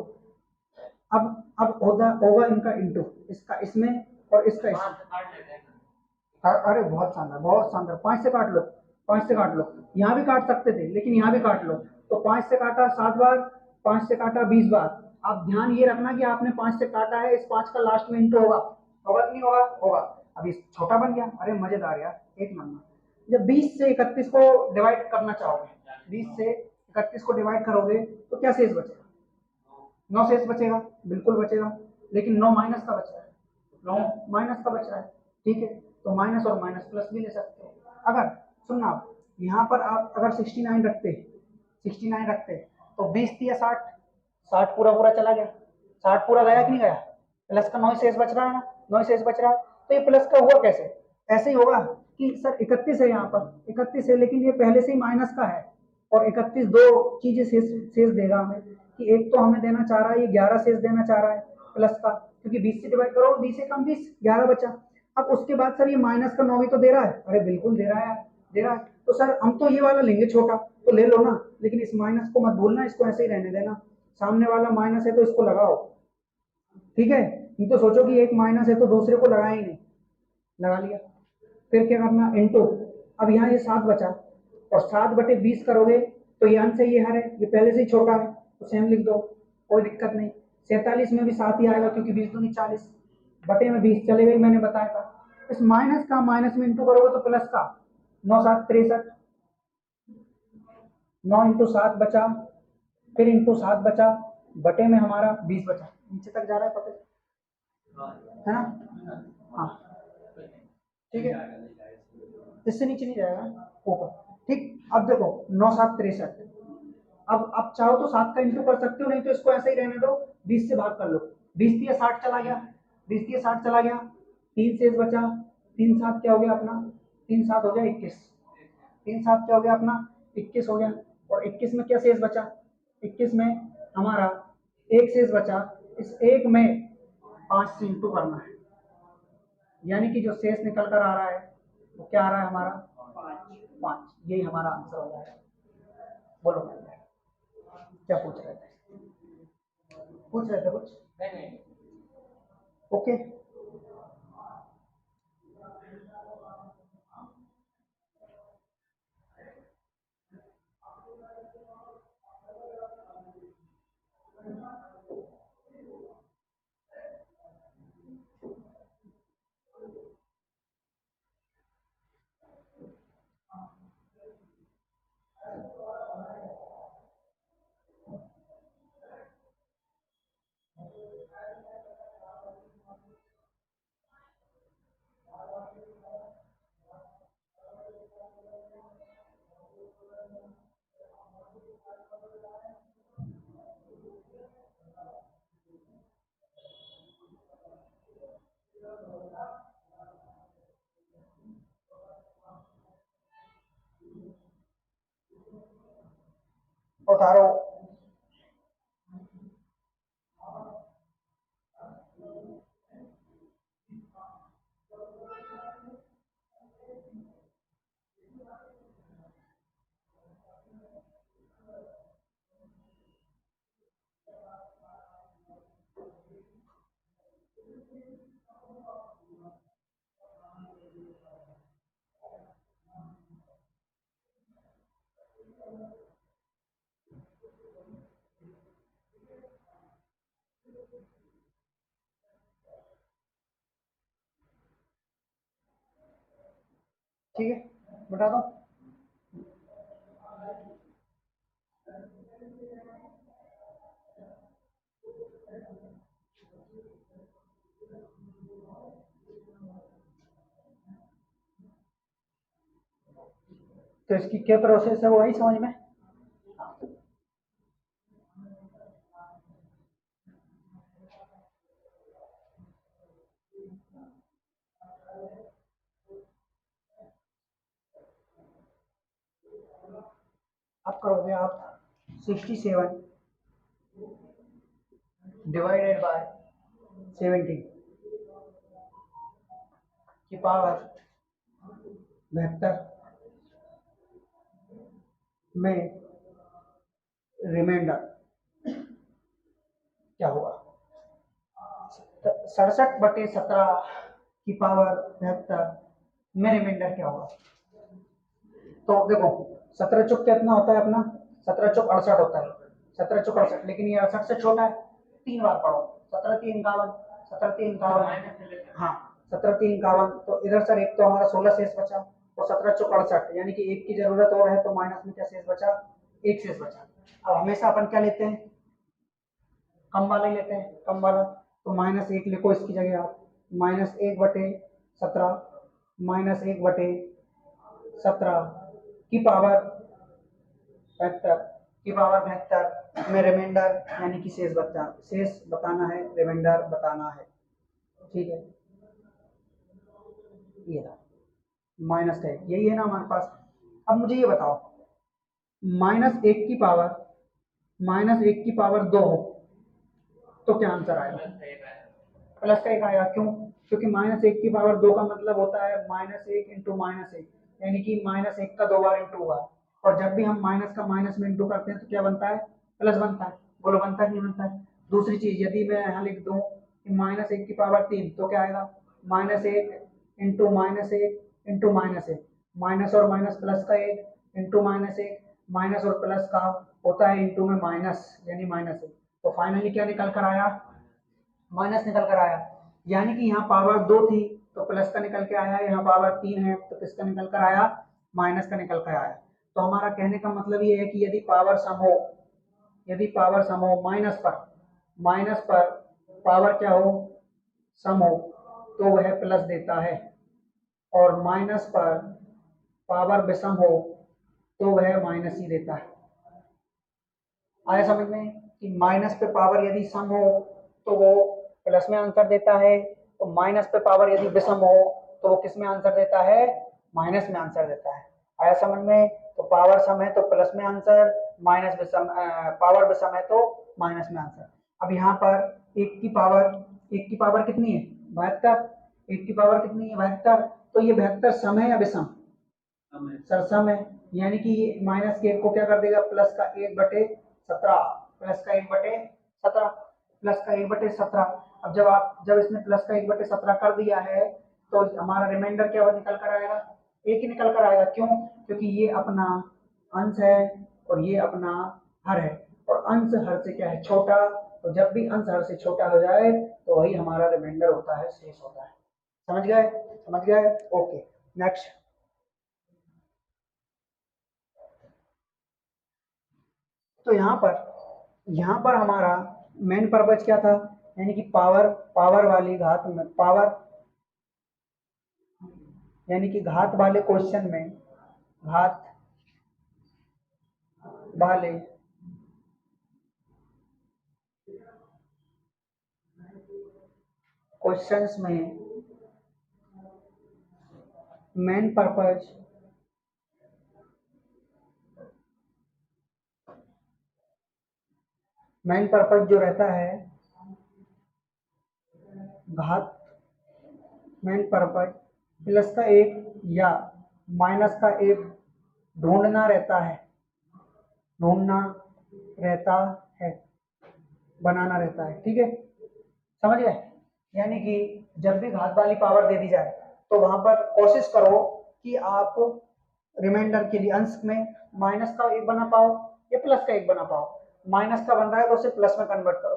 अब होगा इनका इंटू, इसका इसमें और इसका इसमें। अरे बहुत शानदार, बहुत शानदार। 5 से काट लो, 5 से काट लो। यहाँ भी काट सकते थे लेकिन यहाँ भी काट लो। तो 5 से काटा 7 बार, 5 से काटा 20 बार। आप ध्यान ये रखना कि आपने 5 से काटा है, इस 5 का लास्ट में इंटू होगा, होगा कि नहीं होगा? होगा। अब इस छोटा बन गया, अरे मजेदार यार, एक नंबर। जब 20 से 31 को डिवाइड करना चाहोगे, 20 से 31 को डिवाइड करोगे तो क्या शेष बचेगा? 9 शेष बचेगा, बिल्कुल बचेगा। लेकिन 9 माइनस का बच रहा है, 9 माइनस का बच रहा है। ठीक है, तो माइनस और माइनस प्लस भी ले सकते हो। अगर सुनना, यहाँ पर आप अगर 69 रखते, 69 रखते तो 20 दिया 60, 60 पूरा पूरा चला गया, 60 पूरा गया कि नहीं गया? प्लस का 9 शेष बच रहा है ना, 9 शेष बच रहा है। तो ये प्लस का हुआ कैसे? ऐसे ही होगा कि सर 31 है, यहाँ पर 31 है लेकिन ये पहले से ही माइनस का है, और 31 दो चीजें शेष शेष देगा हमें, कि एक तो हमें देना चाह रहा है ये 11 शेष देना चाह रहा है प्लस का, क्योंकि 20 से डिवाइड करो, 20 से कम 20, 11 बचा। अब उसके बाद सर ये माइनस का 9 भी तो दे रहा है, अरे बिल्कुल दे रहा है, दे रहा है। तो सर हम तो ये वाला लेंगे छोटा, तो ले लो ना, लेकिन इस माइनस को मत भूलना, इसको ऐसे ही रहने देना। सामने वाला माइनस है तो इसको लगाओ, ठीक है। नहीं तो सोचो कि एक माइनस है तो दूसरे को लगाए ही नहीं, लगा लिया। फिर क्या करना? इंटू। अब यहाँ ये 7 बचा, और 7/20 करोगे तो ये अंश है, ये हर है, ये पहले से ही छोटा है तो सेम लिख दो, कोई दिक्कत नहीं। 47 में भी 7 ही आएगा क्योंकि 20 दूनी 40, बटे में 20 चले गई, मैंने बताया था। इस माइनस का माइनस में इंटू करोगे तो प्लस का, 9 7 63, 9 इंटू 7 बचा, फिर इंटू 7 बचा, बटे में हमारा 20 बचा। नीचे तक जा रहा है पता है ना? हाँ ठीक है, इससे नीचे नहीं जाएगा, ऊपर। ठीक, अब देखो 9 7 63। अब चाहो तो 7 का इंटू कर सकते हो, नहीं तो इसको ऐसे ही रहने दो, 20 से भाग कर लो। 20 दिया 60 चला गया, 20 दिया 60 चला गया, 3 शेष बचा। 3 7 क्या हो गया अपना? 3 7 हो गया 21। 3 7 क्या हो गया अपना? 21 हो गया। और 21 में क्या शेष बचा? 21 में हमारा एक शेष बचा, इस एक में 5 से इंटू करना है, यानी कि जो शेष निकल कर आ रहा है वो क्या आ रहा है हमारा? 5। यही हमारा आंसर हो जाएगा। बोलो क्या पूछ रहे थे? पूछ रहे थे कुछ? ओके, उतारो। ठीक है, बता दो। तो इसकी क्या प्रोसेस है वो आई समझ में? आप करोगे आप 67 डिवाइडेड बाय 70 की पावर 72 में रिमाइंडर क्या होगा? 67/17 की पावर 72 में रिमाइंडर क्या होगा? तो देखो 17 चौक कितना होता है अपना? 17 चौक 68 होता है। 17 चौक 68, लेकिन ये 68 से छोटा है। 3 बार पढ़ो। 17×3 = 51, 17×3 = 51। हाँ 17×3 = 51। तो इधर सर एक तो हमारा 16 शेष बचा और 17 चौक 68, यानी कि एक की जरूरत और है, तो माइनस में क्या शेष बचा? एक शेष बचा। अब हमेशा अपन क्या लेते हैं? कम वाला ही लेते हैं, कम वाला। तो -1 लिखो इसकी जगह आप। -1/17 -1/17 की पावर 72 की पावर 72 में रिमाइंडर यानी कि शेष बचा, शेष बताना है, रिमाइंडर बताना है। ठीक है, ये रहा माइनस है, यही है ना हमारे पास। अब मुझे ये बताओ, -1 की पावर 2 हो तो क्या आंसर आएगा? प्लस का 1 आएगा। क्यों? क्योंकि -1 की पावर 2 का मतलब होता है -1 × -1, यानी कि -1 का 2 बार इंटू हुआ। और जब भी हम माइनस का माइनस में इंटू करते हैं तो क्या बनता है? प्लस बनता है। बोलो बनता है कि नहीं बनता है? दूसरी चीज, यदि मैं यहाँ लिख दूं कि -1 की पावर 3 तो क्या आएगा? -1 × -1 × -1 माइनस और माइनस प्लस का 1 इंटू -1 माइनस और प्लस का होता है इंटू में माइनस, यानी -1। तो फाइनली क्या निकल कर आया? माइनस निकल कर आया। यानी कि यहाँ पावर 2 थी तो प्लस का निकल के आया, यहाँ पावर 3 है तो किसका निकल कर आया? माइनस का निकल कर आया। तो हमारा कहने का मतलब ये है कि यदि पावर सम हो माइनस पर पावर क्या हो? सम हो तो वह प्लस देता है, और माइनस पर पावर विषम हो तो वह माइनस ही देता है। आया समझ में कि माइनस पे पावर यदि सम हो तो वो प्लस में आंसर देता है, तो माइनस पे पावर यदि विषम हो तो वो किस में आंसर देता है? माइनस में आंसर देता है। आया समझ में? तो पावर सम है तो प्लस में आंसर, माइनस विषम पावर विषम है तो माइनस में आंसर। अब यहाँ पर एक की पावर कितनी है? 72। एक की पावर कितनी है? 72। तो ये 72 सम है या विषम? सर सम है, यानी कि ये माइनस के 1 को क्या कर देगा? प्लस का 1/17, प्लस का 1/17, प्लस का 1/17। अब जब इसने प्लस का 1/17 कर दिया है तो हमारा रिमाइंडर क्या निकल कर आएगा? 1 ही निकल कर आएगा। क्यों? क्योंकि ये अपना अंश है और ये अपना हर है, और अंश हर से क्या है? छोटा। तो जब भी अंश हर से छोटा हो जाए तो वही हमारा रिमाइंडर होता है, शेष होता है। समझ गए? समझ गए? Okay, next. तो यहाँ पर हमारा मेन पर्पज क्या था? यानी कि पावर वाली घात में पावर, यानी कि घात वाले क्वेश्चन में, घात वाले क्वेश्चंस में मेन पर्पज जो रहता है घात मेन पर्पज प्लस का एक या माइनस का एक ढूंढना रहता है, बनाना रहता है। ठीक है, समझ गए? यानी कि जब भी घात वाली पावर दे दी जाए तो वहां पर कोशिश करो कि आप रिमाइंडर के लिए अंश में माइनस का एक बना पाओ या प्लस का एक बना पाओ। माइनस का बन रहा है तो उसे प्लस में कन्वर्ट करो,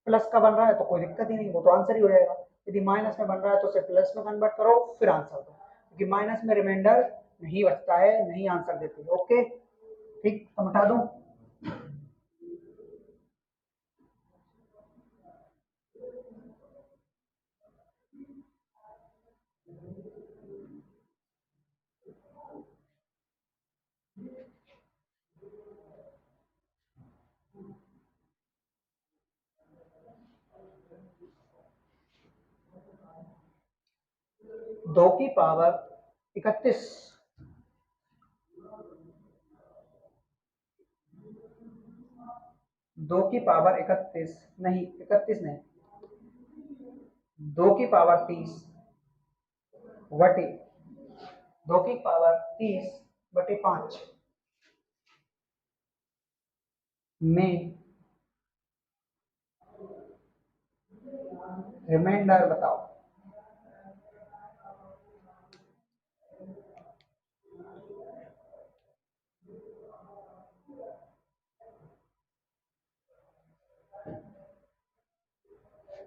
प्लस का बन रहा है तो कोई दिक्कत ही नहीं, वो तो आंसर ही हो जाएगा। यदि माइनस में बन रहा है तो उसे प्लस में कन्वर्ट करो, फिर आंसर दो, क्योंकि माइनस में रिमाइंडर नहीं बचता है, नहीं आंसर देती। ओके, ठीक, तो हटा दूं। दो की पावर 31, दो की पावर 31 नहीं, 31 नहीं, 2 की पावर 30 बटे 2 की पावर 30 बटे 5 में रिमाइंडर बताओ।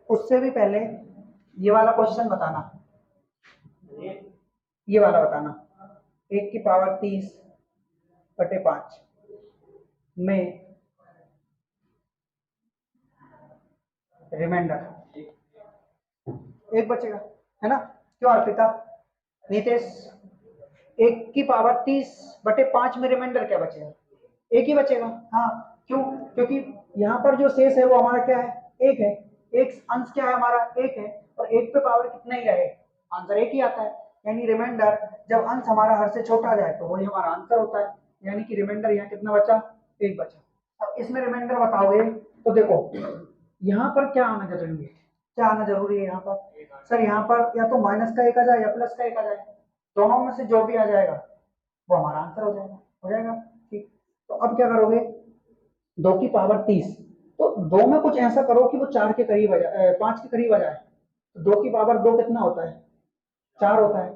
उससे भी पहले ये वाला क्वेश्चन बताना, ये वाला बताना, 1 की पावर 30 बटे 5 में रिमाइंडर एक बचेगा, है ना? क्यों अर्पिता, नीतेश? 1 की पावर 30 बटे 5 में रिमाइंडर क्या बचेगा? एक ही बचेगा। हाँ, क्यों? क्योंकि यहाँ पर जो शेष है वो हमारा क्या है? एक है। एक अंश क्या है हमारा? एक है, और एक पे पावर कितना ही रहे, आंसर एक ही आता है। यानी रिमाइंडर जब अंश हमारा हर से छोटा जाए तो वही हमारा आंसर होता है। यानी कि रिमाइंडर यहाँ कितना बचा? एक बचा। अब इसमें रिमाइंडर बताओगे तो देखो यहाँ पर क्या आना जरूरी है? क्या आना जरूरी है यहाँ पर? सर यहाँ पर या तो माइनस का एक आ जाए या प्लस का एक आ जाए, दोनों में से जो भी आ जाएगा वो हमारा आंसर हो जाएगा। हो जाएगा, ठीक। तो अब क्या करोगे? 2 की पावर 30, तो 2 में कुछ ऐसा करो कि वो 4 के करीब आ जाए, 5 के करीब आ जाए। तो 2 की पावर 2 कितना होता है? 4 होता है।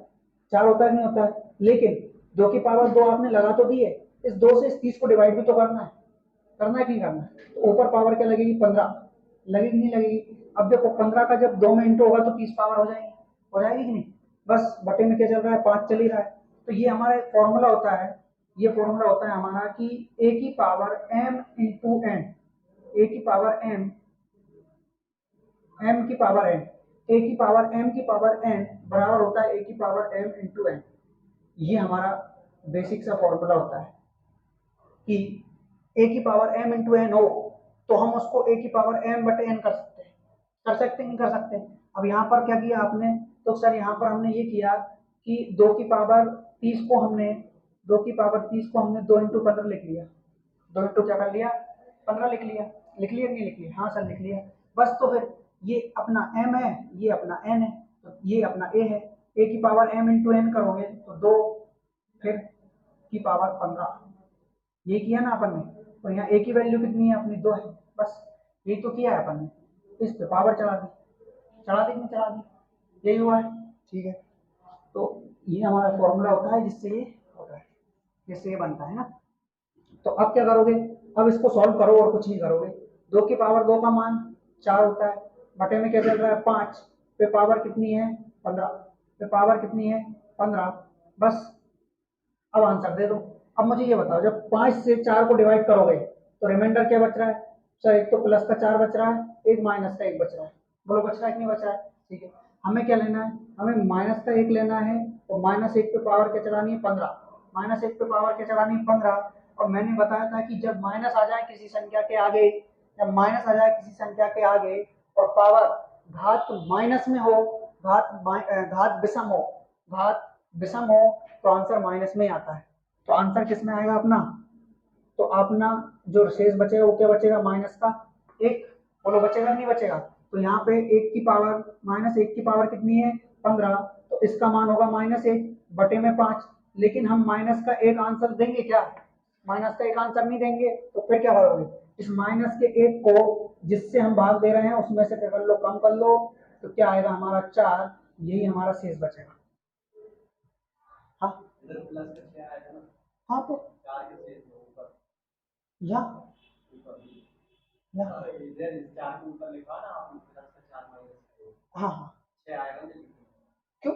4 होता है नहीं होता है? लेकिन 2 की पावर 2 आपने लगा तो दी है, इस 2 से इस 30 को डिवाइड भी तो करना है, करना है कि नहीं करना है? तो ऊपर पावर क्या लगेगी? 15 लगेगी, नहीं लगेगी? अब देखो 15 का जब 2 में इंटू होगा तो 30 पावर हो जाएगी, हो जाएगी कि नहीं? बस बटे में क्या चल रहा है? 5 चल ही रहा है। तो ये हमारा एक फॉर्मूला होता है, ये फॉर्मूला होता है हमारा कि a की power m into n, a की पावर m, m की पावर n, a की पावर m की पावर n बराबर होता है a की पावर m इंटू n। ये हमारा बेसिक सा फॉर्मूला होता है कि a की पावर m इंटू n हो तो हम उसको a की पावर m बटे n कर सकते हैं, कर सकते हैं, नहीं कर सकते? अब यहाँ पर क्या किया आपने? तो सर यहाँ पर हमने ये किया कि 2 की पावर 30 को हमने 2 इंटू 15 लिख लिया। 2 इंटू क्या कर लिया? 15 लिख लिया। लिख लिया नहीं लिख लिया? हाँ सर लिख लिया। बस तो फिर ये अपना m है, ये अपना n है, तो ये अपना a है। a की पावर m इंटू n करोगे तो 2 फिर की पावर 15, ये किया ना अपन ने। और यहाँ a की वैल्यू कितनी है अपनी? 2 है। बस यही तो किया है अपन ने, इस पे पावर चढ़ा दी, चढ़ा दी कि नहीं चढ़ा दी? यही हुआ है, ठीक है। तो ये हमारा फॉर्मूला होता है जिससे ये होता है, जिससे ये बनता है ना। तो अब क्या करोगे? अब इसको सॉल्व करो और कुछ नहीं करोगे। 2 की पावर 2 का मान 4 होता है, बटे में क्या चल रहा है? 5 पे पावर कितनी है? 15 पे पावर कितनी है? 15। बस अब आंसर दे दो। अब मुझे ये बताओ, जब 5 से 4 को डिवाइड करोगे तो रिमाइंडर क्या बच रहा है? सर एक तो प्लस का 4 बच रहा है, एक माइनस का 1 बच रहा है। बोलो बच रहा है कि नहीं बच रहा है? ठीक है, हमें क्या लेना है? हमें माइनस का 1 लेना है, तो माइनस 1 पे पावर क्या चलानी है? 15। माइनस 1 पे पावर क्या चलानी है? 15। और मैंने बताया था कि जब माइनस आ जाए किसी संख्या के आगे, जब माइनस आ जाए किसी संख्या के आगे और पावर घात माइनस में हो, घात विषम हो, घात विषम हो तो आंसर माइनस में ही आता है। तो आंसर किस में आएगा अपना? तो अपना जो शेष बचेगा वो क्या बचेगा? माइनस का 1। बोलो बचेगा नहीं बचेगा? तो यहाँ पे 1 की पावर माइनस 1 की पावर कितनी है? 15। तो इसका मान होगा -1 बटे में 5। लेकिन हम माइनस का 1 आंसर देंगे क्या? माइनस का 1 आंसर नहीं देंगे। तो फिर क्या करोगे? इस माइनस के 1 को जिससे हम भाग दे रहे हैं उसमें से क्या कर लो? कम कर लो। तो क्या आएगा हमारा? 4। यही हमारा शेष बचेगा। हाँ हाँ, तो या हाँ हाँ, क्यों?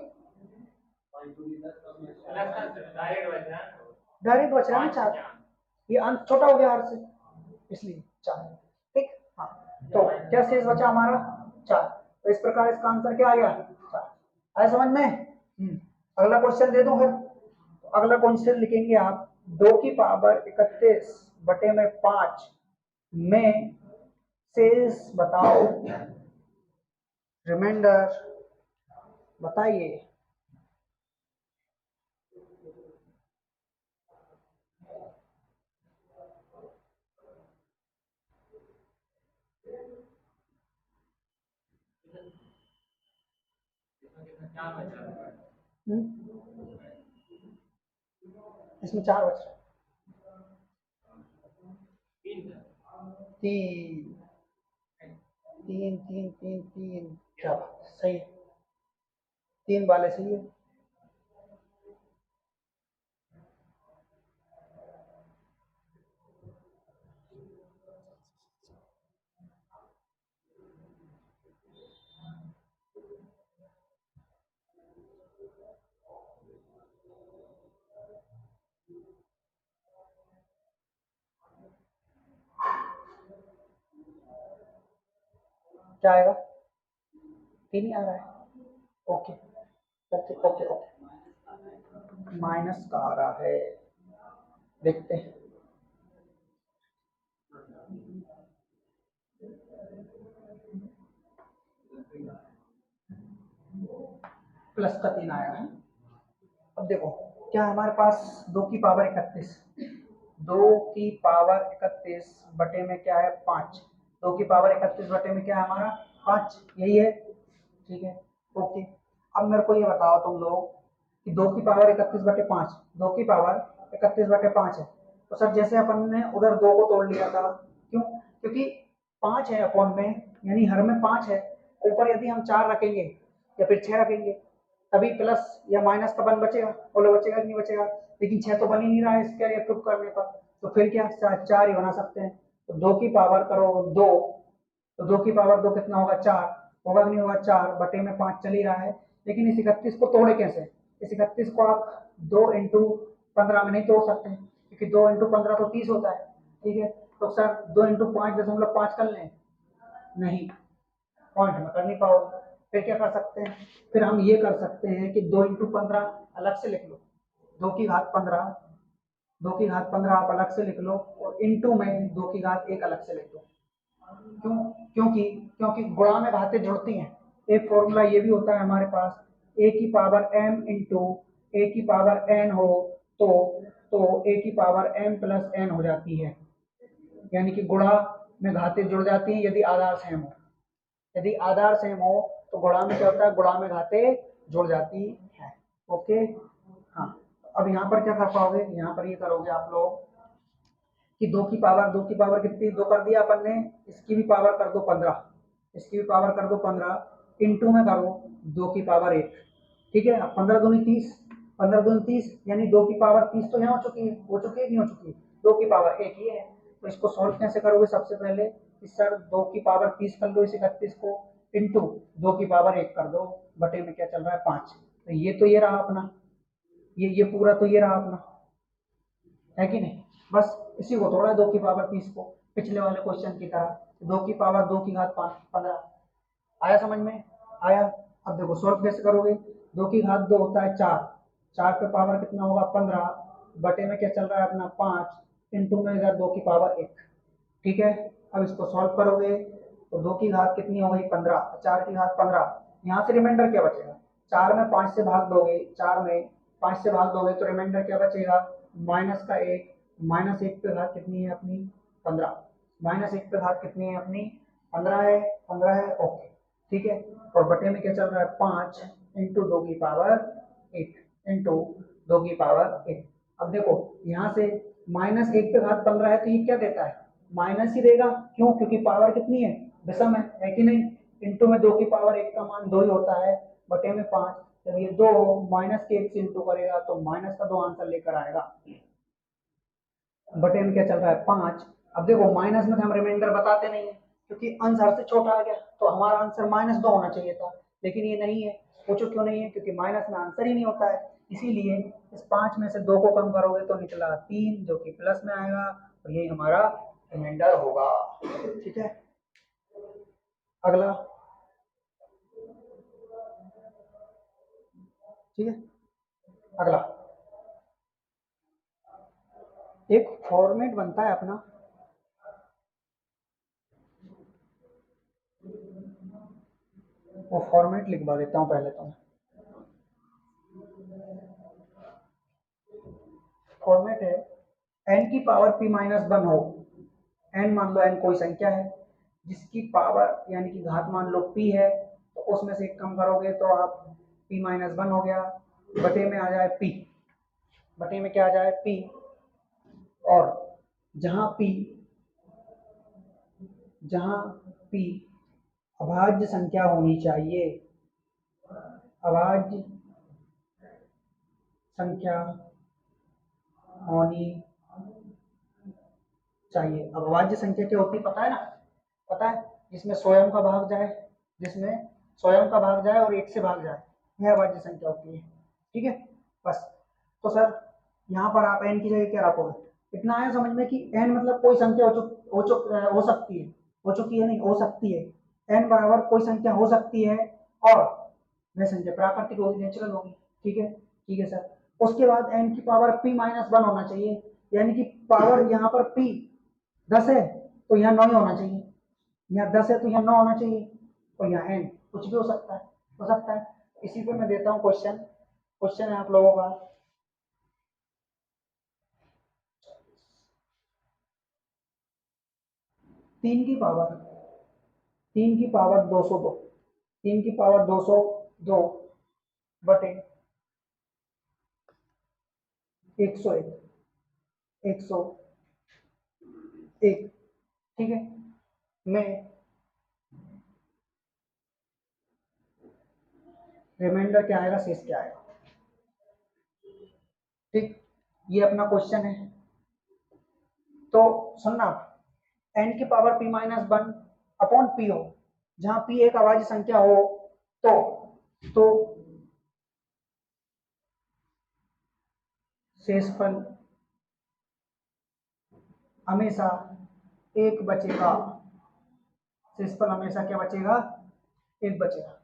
डायरेक्ट बच रहा है ना 4। ये अंत छोटा हो गया r से, इसलिए 4। ठीक। हाँ, तो क्या शेष बचा हमारा? 4। तो इस प्रकार इसका आंसर क्या आ गया? 4। आया समझ में? अगला क्वेश्चन दे दूं फिर। तो अगला क्वेश्चन लिखेंगे आप 2 की पावर 31 बटे में 5 में शेष बताओ। रिमाइंडर बताइए। इसमें 4 बच रहा है। 3 3 3 3 3। क्या बात है, सही है। 3 वाले सही है। क्या आएगा? 3 ही आ रहा है। Okay okay okay okay, minus का आ रहा है। देखते हैं। प्लस का 3 आया है। अब देखो क्या हमारे पास 2 की पावर 31। 2 की पावर 31 बटे में क्या है? 5। 2 की पावर 31 बटे में क्या है हमारा? 5। यही है। ठीक है, ओके। अब मेरे को ये बताओ तुम लोग कि 2 की पावर 31 बटे 5, 2 की पावर 31 बटे 5 है। तो सर जैसे अपन ने उधर 2 को तोड़ लिया था, क्यों? क्योंकि 5 है अपॉन में, यानी हर में 5 है। ऊपर यदि हम 4 रखेंगे या फिर 6 रखेंगे तभी प्लस या माइनस का 1 बचेगा। बोलो बचेगा कि नहीं बचेगा? लेकिन 6 तो बन ही नहीं रहा है इसके लिए प्रूफ करने पर। तो फिर क्या 4 ही बना सकते हैं। तो 2 की पावर करो 2, तो 2 की पावर 2 कितना होगा? 4 होगा कि नहीं होगा? 4 बटे में 5 चल ही रहा है। लेकिन इस 31 को तोड़े कैसे? इस 31 को आप 2 इंटू 15 में नहीं तोड़ सकते, क्योंकि 2 इंटू 15 तो 30 होता है। ठीक है, तो सर 2 इंटू 5.5 कर लें? नहीं, पॉइंट में कर नहीं पाओगे। फिर क्या कर सकते हैं? फिर हम ये कर सकते हैं कि 2 इंटू 15 अलग से लिख लो। 2 की घात 15, 2 की घात 15 आप अलग से लिख लो, और इंटू में 2 की घात 1 अलग से लिख दो। क्यों? क्योंकि क्योंकि गुणा में घातें जुड़ती हैं। एक फॉर्मूला ये भी होता है हमारे पास, a की पावर m इंटू ए की पावर n हो तो a की पावर m प्लस n हो जाती है। यानी कि गुणा में घातें जुड़ जाती हैं यदि आधार सेम हो। यदि आधार सेम हो तो गुणा में क्या होता है? गुणा में घातें जुड़ जाती हैं। ओके। हाँ, अब यहाँ पर क्या कर पाओगे? यहाँ पर ये करोगे आप लोग कि 2 की पावर कितनी? 2 कर दिया अपन ने। इसकी भी पावर कर दो 15, इसकी भी पावर कर दो 15, इंटू में करो 2 की पावर 1। ठीक है, अब 15 दूनी 30, 15 दूनी 30, यानी 2 की पावर 30 तो यहाँ हो चुकी है, हो चुकी है नहीं हो चुकी है? 2 की पावर 1 ये है। तो इसको सॉल्व कैसे करोगे? सबसे पहले इस सर 2 की पावर 30 कर लो इस 31 को, इंटू 2 की पावर 1 कर दो, बटे में क्या चल रहा है? 5। तो ये रहा अपना, ये पूरा तो ये रहा अपना, है कि नहीं? बस इसी को थोड़ा 2 की पावर 30 को, पिछले वाले क्वेश्चन की तरह 2 की पावर 2 की घात 15। आया समझ में? आया। अब देखो सॉल्व कैसे करोगे? 2 की घात 2 होता है 4, 4 पे पावर कितना होगा? 15, बटे में क्या चल रहा है अपना? 5, इंटू में इधर 2 की पावर 1। ठीक है, अब इसको सॉल्व करोगे तो 2 की घात कितनी हो गई? 15, 4 की घात 15। यहाँ से रिमाइंडर क्या बचेगा? 4 में 5 से भाग दोगे, 4 में 5 से भाग दोगे तो रिमाइंडर क्या बचेगा, -1, -1 पे घात कितनी है अपनी 15, -1 पे घात कितनी है अपनी 15 है, 15 है, ओके ठीक है। और बटे में क्या चल रहा है 5 इंटू 2 की पावर 8 इंटू 2 की पावर 8। अब देखो यहाँ से -1 पे घात 15 है तो ये क्या देता है, माइनस ही देगा, क्यों, क्योंकि पावर कितनी है, विषम है कि नहीं। इंटू में 2 की पावर 1 का मान 2 ही होता है, बटे में 5, जब ये 2 माइनस के 1 से इंटू करेगा तो माइनस का 2 आंसर लेकर आएगा। बटे में क्या चल रहा है 5। अब देखो माइनस में हम रिमाइंडर बताते नहीं है क्योंकि आंसर से छोटा आ गया, तो हमारा आंसर -2 होना चाहिए था, लेकिन ये नहीं है। पूछो क्यों नहीं है, क्योंकि माइनस में आंसर ही नहीं होता है, इसीलिए इस 5 में से 2 को कम करोगे तो निकला 3 जो कि प्लस में आएगा, और यही हमारा रिमाइंडर होगा। ठीक है, अगला, ठीक है, अगला एक फॉर्मेट बनता है अपना, वो फॉर्मेट लिखवा देता हूँ पहले तो। फॉर्मेट है n की पावर p-1 हो, n मान लो n कोई संख्या है जिसकी पावर यानी कि घात मान लो p है, तो उसमें से एक कम करोगे तो आप p-1 हो गया, बटे में आ जाए p, बटे में क्या आ जाए p, और जहां p अभाज्य संख्या होनी चाहिए, अभाज्य संख्या होनी चाहिए। अब अभाज्य संख्या क्या होती है पता है ना, पता है, जिसमें स्वयं का भाग जाए, जिसमें स्वयं का भाग जाए और 1 से भाग जाए, यह अभाज्य संख्या होती है। ठीक है, बस। तो सर यहाँ पर आप n की जगह क्या रखोगे, इतना आया समझ में कि n मतलब कोई संख्या हो सकती है, हो चुकी है नहीं, हो सकती है, n बराबर कोई संख्या हो सकती है और वह संख्या प्राकृतिक होगी, नेचुरल होगी। ठीक है, ठीक है सर। उसके बाद n की पावर p-1 होना चाहिए, यानी कि पावर यहाँ पर p 10 है तो यहाँ 9 होना चाहिए, यहाँ 10 है तो यहाँ 9 होना चाहिए, और यहाँ n कुछ भी हो सकता है, हो सकता है। इसी पे मैं देता हूँ क्वेश्चन, क्वेश्चन है आप लोगों का, 3 की पावर 202, 3 की पावर 202 बटे 101, 101, ठीक है, मैं रिमाइंडर क्या आएगा, शेष क्या आएगा। ठीक, ये अपना क्वेश्चन है। तो सुनना, n की पावर p-1 अपॉन p हो, जहां p एक अभाज्य संख्या हो, तो शेषफल हमेशा 1 बचेगा, शेषफल हमेशा क्या बचेगा, 1 बचेगा।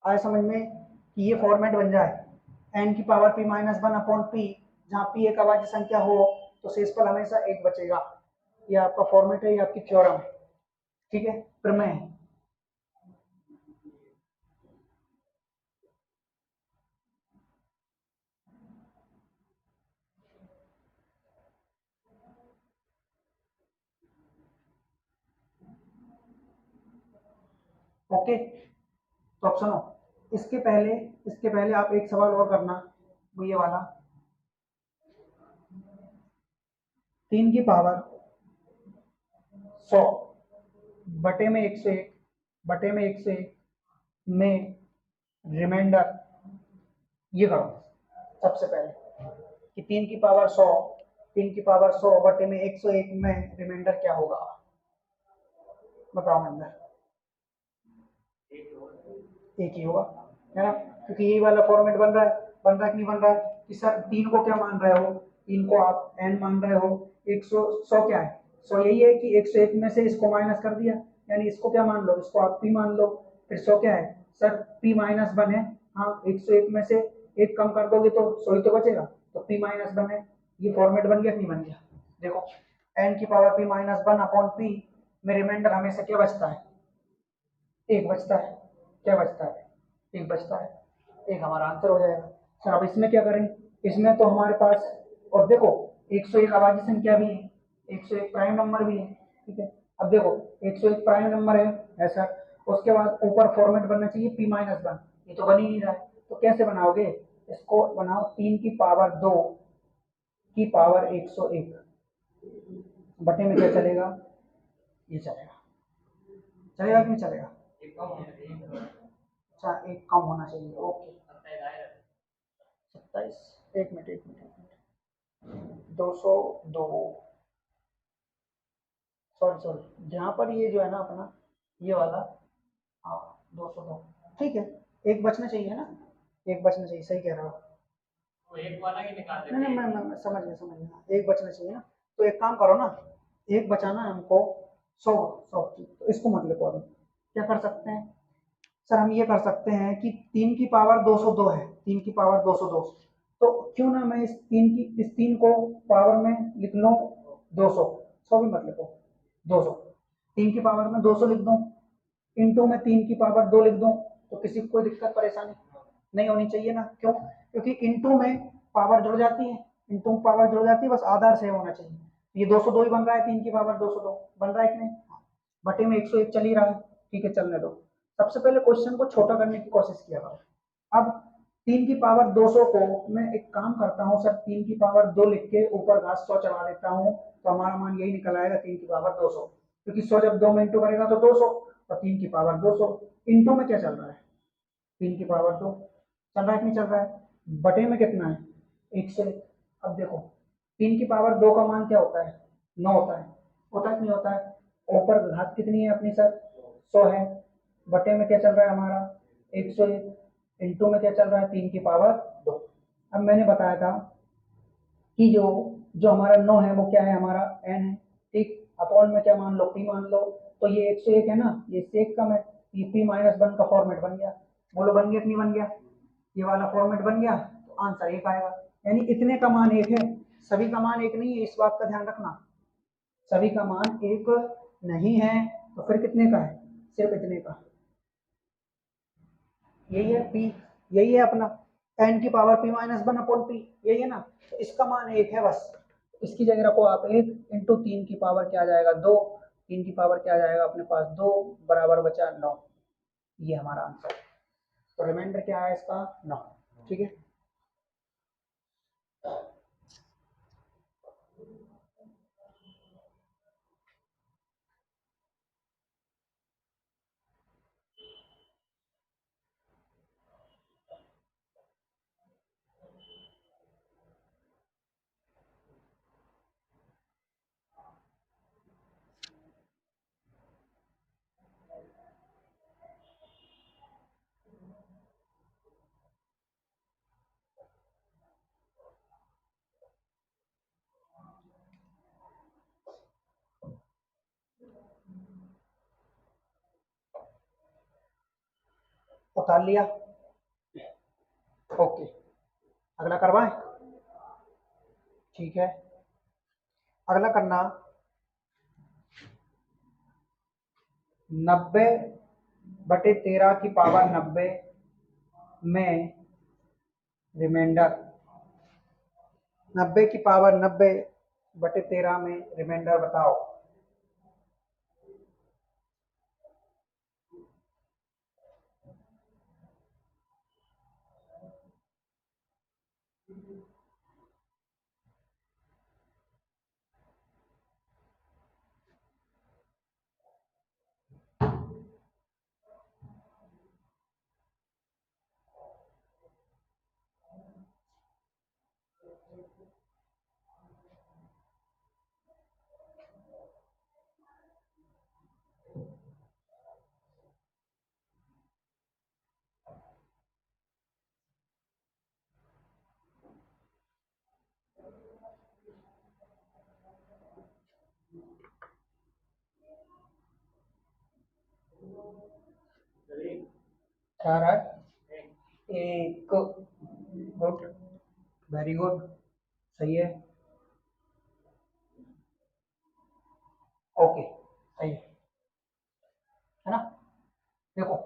आए समझ में कि ये फॉर्मेट बन जाए n की पावर p-1 अपॉन p, जहां p एक अभाज्य संख्या हो तो शेषफल हमेशा 1 बचेगा। ये आपका फॉर्मेट है, ये आपकी थ्योरम है, ठीक है, प्रमेय है। ओके, तो अब सुनो, इसके पहले आप एक सवाल और करना, वो ये वाला, 3 की पावर 100 बटे में 101, बटे में 101 में रिमाइंडर, ये करो सबसे पहले कि 3 की पावर 100, 3 की पावर 100 बटे में 101 में रिमाइंडर क्या होगा, बताओ नंबर। एक ही होगा, है ना, क्योंकि यही वाला फॉर्मेट बन रहा है, बन रहा है कि नहीं बन रहा है, कि सर 3 को क्या मान रहे हो, 3 को आप n मान रहे हो, 100 क्या है, 100 यही है कि 101 में से इसको माइनस कर दिया, यानी इसको क्या मान लो, इसको आप p मान लो, फिर 100 क्या है सर p-1 है, हाँ 101 में से एक कम कर दोगे तो 100 ही तो बचेगा, तो p-1 है। ये फॉर्मेट बन गया कि नहीं बन गया, देखो n की पावर p-1 अपॉन p में रिमाइंडर हमेशा क्या बचता है, 1 बचता है, क्या बचता है, 1 बचता है। एक हमारा आंसर हो जाएगा। सर अब इसमें क्या करें, इसमें तो हमारे पास, और देखो 101 अभाज्य संख्या भी है, 101 प्राइम नंबर भी है, ठीक है। अब देखो 101 प्राइम नंबर है सर, उसके बाद ऊपर फॉर्मेट बनना चाहिए p-1, ये तो बन ही नहीं रहा है, तो कैसे बनाओगे, इसको बनाओ 3 की पावर 2 की पावर 101 बटे में क्या चलेगा, ये चलेगा, चलेगा कि नहीं चलेगा, अच्छा एक कम होना चाहिए, ओके 27, एक मिनट 202, सॉरी जहाँ पर ये जो है ना अपना ये वाला, हाँ 202, ठीक है, एक बचना चाहिए ना, एक बचना चाहिए, सही कह रहा हो,
तो एक वाला ही निकाल देते
नहीं मैं समझ गया, एक बचना चाहिए ना, तो एक काम करो ना, एक बचाना है हमको 100, तो इसको मत लिखो अभी, क्या कर सकते हैं सर, हम ये कर सकते हैं कि 3 की पावर 202 है, 3 की पावर 202, तो क्यों ना मैं इस 3 को पावर में लिख लूँ 200, 100 भी मत लिखो, 200, 3 की पावर में 200 लिख दूँ, इंटू में 3 की पावर 2 लिख दूँ, तो किसी को कोई दिक्कत परेशानी नहीं होनी चाहिए ना, क्यों, क्योंकि इंटू में पावर जुड़ जाती है, इंटू में पावर जुड़ जाती है, बस आधार सेम होना चाहिए, ये 202 ही बन रहा है, 3 की पावर 202 बन रहा है कि नहीं, बटे में 101 चल ही रहा है, ठीक है चलने दो। सबसे पहले क्वेश्चन को छोटा करने की कोशिश किया करो। अब 3 की पावर 200 को मैं एक काम करता हूँ सर, 3 की पावर 2 लिख के ऊपर घात 100 चढ़ा देता हूँ, तो हमारा मान यही निकल आएगा 3 की पावर 200, क्योंकि 100 जब 2 में इंटू करेगा तो 200, और 3 की पावर 200 इंटू में क्या चल रहा है, 3 की पावर 2 चल रहा है कि नहीं चल रहा है, बटे में कितना है 101। अब देखो 3 की पावर 2 का मान क्या होता है, 9 होता है कि नहीं होता है, ऊपर घात कितनी है अपनी सर 100 है, बटे में क्या चल रहा है हमारा 101, इंटू में क्या चल रहा है 3 की पावर 2। अब मैंने बताया था कि जो जो हमारा 9 है वो क्या है, हमारा n है, ठीक, अपॉन में क्या मान लो p मान लो, तो ये 101 है ना, ये इससे एक कम है, ये p-1 का फॉर्मेट बन गया, बोलो बन गया कि नहीं बन गया, ये वाला फॉर्मेट बन गया, तो आंसर एक आएगा, यानी इतने का मान एक है, सभी का मान एक नहीं है, इस बात का ध्यान रखना, सभी का मान एक नहीं है, तो फिर कितने का है, सिर्फ इतने का, यही है p, यही है अपना n की पावर p-1 अपॉन p, यही है ना, तो इसका मान एक है बस, इसकी जगह रखो आप 1 इंटू 3 की पावर क्या आ जाएगा 2, 3 की पावर क्या आ जाएगा अपने पास 2 बराबर बचा 9, ये हमारा आंसर, तो रिमाइंडर क्या है इसका 9, ठीक है। उतार लिया, ओके, अगला करवाएं, ठीक है, अगला करना 90/13 की पावर 90 में रिमाइंडर, 90 की पावर 90/13 में रिमाइंडर बताओ, क्या रहा है, एक, गुड, वेरी गुड, सही ओके, सही है ना, देखो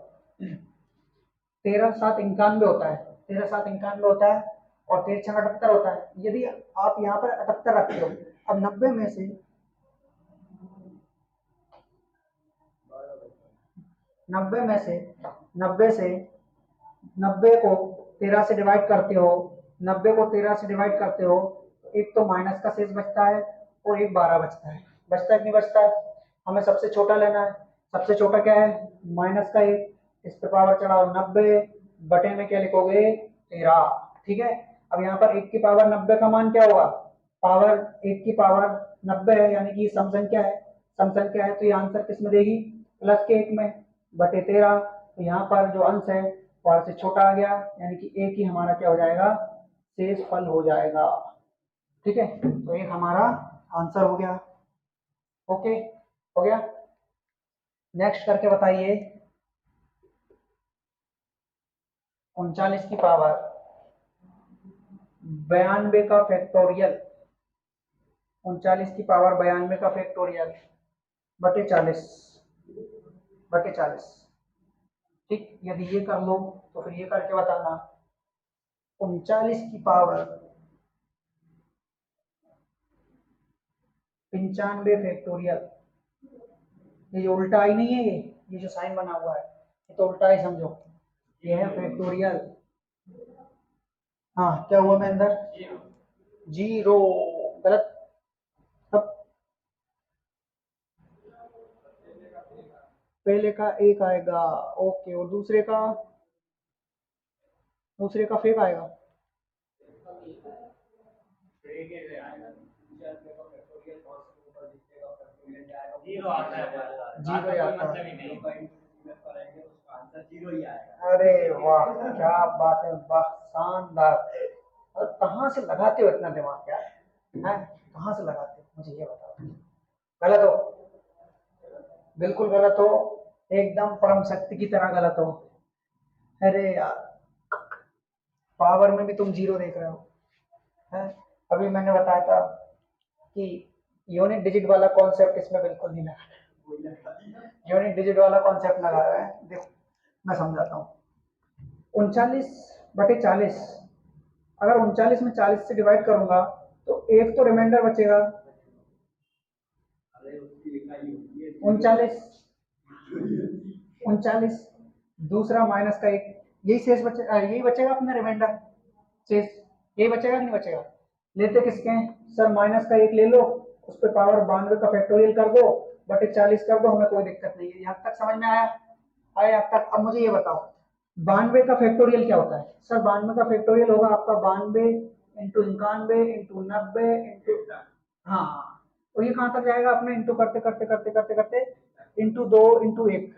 13 7 91 होता है, 13 7 91 होता है और 13 6 78 होता है। यदि आप यहाँ पर 78 रखते हो, अब 90 में से 90 को 13 से डिवाइड करते हो, 90 को 13 से डिवाइड करते हो, एक तो माइनस का शेष बचता है और एक 12 बचता है। बचता है कि नहीं बचता है? हमें सबसे छोटा लेना है। सबसे छोटा क्या है? माइनस का 1, इस पे पावर चढ़ाओ 90 बटे में क्या लिखोगे? 13। ठीक है। अब यहाँ पर 1 की पावर 90 का मान क्या होगा? पावर 1 की पावर 90 है, यानी कि सम संख्या है। सम संख्या है तो ये आंसर किस में देगी? प्लस के 1 में बटे 13। तो यहाँ पर जो अंश है और से छोटा आ गया, यानी कि एक ही हमारा क्या हो जाएगा? शेष फल हो जाएगा। ठीक है, तो एक हमारा आंसर हो गया। ओके, हो गया। नेक्स्ट करके बताइए। 39 की पावर 92 का फैक्टोरियल, 39 की पावर 92 का फैक्टोरियल बटे 40। ठीक, यदि ये कर लो तो फिर ये करके बताना। 39 की पावर 95 फैक्टोरियल, ये जो उल्टा आई नहीं है, ये जो साइन बना हुआ है ये तो उल्टा ही समझो, ये है फैक्टोरियल। हाँ, क्या हुआ मैं अंदर? 0 गलत। अब पहले का 1 आएगा, ओके, और दूसरे का फेक आएगा।
जीरो आता है,
जीरो ही आता है।
जीरो ही आएगा।
अरे वाह, क्या बात है, वाह, शानदार। और कहाँ से लगाते हो इतना दिमाग यार? हैं, कहाँ से लगाते हो मुझे ये बताओ। गलत हो, बिल्कुल गलत हो, एकदम परम शक्ति की तरह गलत हो। अरे यार, पावर में भी तुम 0 देख रहे हो। हैं, अभी मैंने बताया था कि यूनिट डिजिट वाला कॉन्सेप्ट इसमें बिल्कुल नहीं लगा। यूनिट डिजिट वाला कॉन्सेप्ट लगा रहा है। देखो मैं समझाता हूँ। 39/40, अगर 39 में 40 से डिवाइड करूंगा तो एक तो रिमाइंडर बचेगा 39, दूसरा माइनस का 1, यही शेष यही बचेगा अपना रिमाइंडर शेष, यही बचेगा कि नहीं बचेगा? लेते किसके हैं सर? माइनस का 1 ले लो, उस पर पावर 92 का फैक्टोरियल कर दो, बटे 40 कर दो, हमें कोई दिक्कत नहीं है। यहाँ तक समझ में आया? आया अब तक? अब मुझे ये बताओ 92 का फैक्टोरियल क्या होता है? सर 92 का फैक्टोरियल होगा आपका 92 इंटू 91 इंटू 90 इंटू, हाँ, और ये कहाँ तक जाएगा अपने? इंटू करते करते करते करते करते इंटू 2 इंटू 1,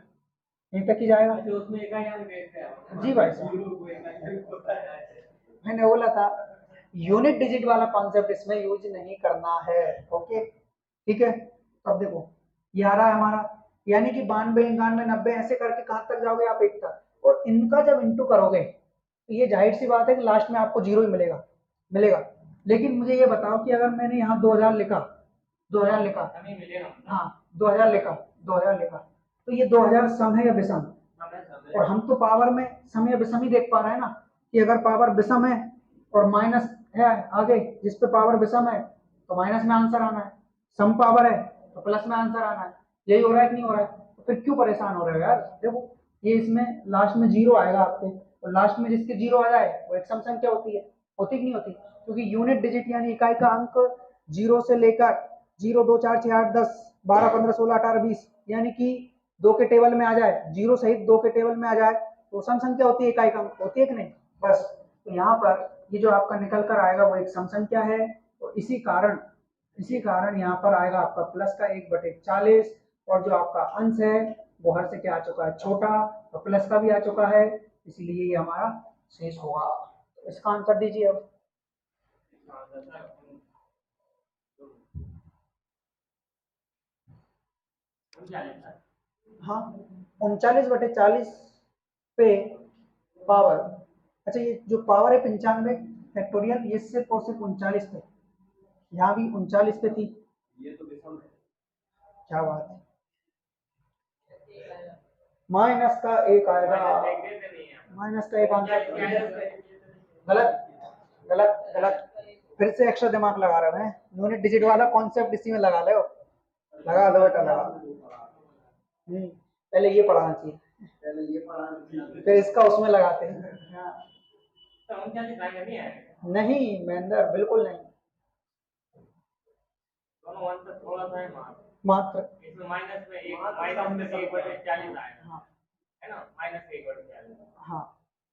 यहीं तक ही जाएगा।
उसमें एक
जी भाई साहब, मैंने बोला था यूनिट डिजिट वाला कॉन्सेप्ट इसमें यूज नहीं करना है। ओके, ठीक है। अब देखो ये आ रहा है हमारा, यानी कि 92 91 90 ऐसे करके कहां तक जाओगे आप? 1 तक। और इनका जब इंटू करोगे तो ये जाहिर सी बात है कि लास्ट में आपको 0 ही मिलेगा। लेकिन मुझे ये बताओ कि अगर मैंने यहाँ 2000 लिखा, 2000 लिखा, हाँ 2000 लिखा, तो ये 2000 सम है या विषम? और हम तो पावर में सम या विषम ही देख पा रहे हैं ना, कि अगर पावर विषम है और माइनस है आगे, जिस पे पावर विषम है तो माइनस में आंसर आना है, सम पावर है तो प्लस में आंसर आना है। यही हो रहा है कि नहीं हो रहा है? तो फिर क्यों परेशान हो रहे हो यार? देखो ये इसमें लास्ट में 0 आएगा आपके, और लास्ट में जिसके 0 आ जाए वो एक सम संख्या होती है कि नहीं होती? क्योंकि यूनिट डिजिट यानी इकाई का अंक 0 से लेकर 0 2 4 6 8 10 12 15 16 18 20, यानी कि 2 के टेबल में आ जाए, 0 सहित 2 के टेबल में आ जाए तो सम संख्या होती है, इकाई का अंक होती है कि नहीं? बस, तो यहाँ पर ये जो आपका निकल कर आएगा वो एक सम संख्या है, और इसी कारण यहाँ पर आएगा आपका प्लस का 1/40, और जो आपका अंश है वो हर से क्या आ चुका है? छोटा, तो प्लस का भी आ चुका है, इसलिए ये हमारा शेष होगा। इसका आंसर दीजिए अब। हाँ, 39/40 पे पावर, अच्छा ये जो पावर है 95 फैक्टोरियल, ये सिर्फ और सिर्फ 39 पे, यहाँ भी 39 पे थी।
ये तो विषम है।
क्या बात है, माइनस का 1 आएगा, माइनस का 1 आंसर। गलत गलत गलत, फिर से एक्स्ट्रा दिमाग लगा रहे हैं। यूनिट डिजिट वाला कॉन्सेप्ट इसी में लगा ले, लगा दो बेटा लगा। पहले ये पढ़ाना चाहिए, फिर इसका उसमें लगाते हैं। हाँ। नहीं महेंद्र बिल्कुल नहीं,
थोड़ा सा है
मात्र
इसमें माइनस में 1/40 आएगा। हाँ है ना, -1/40।
हाँ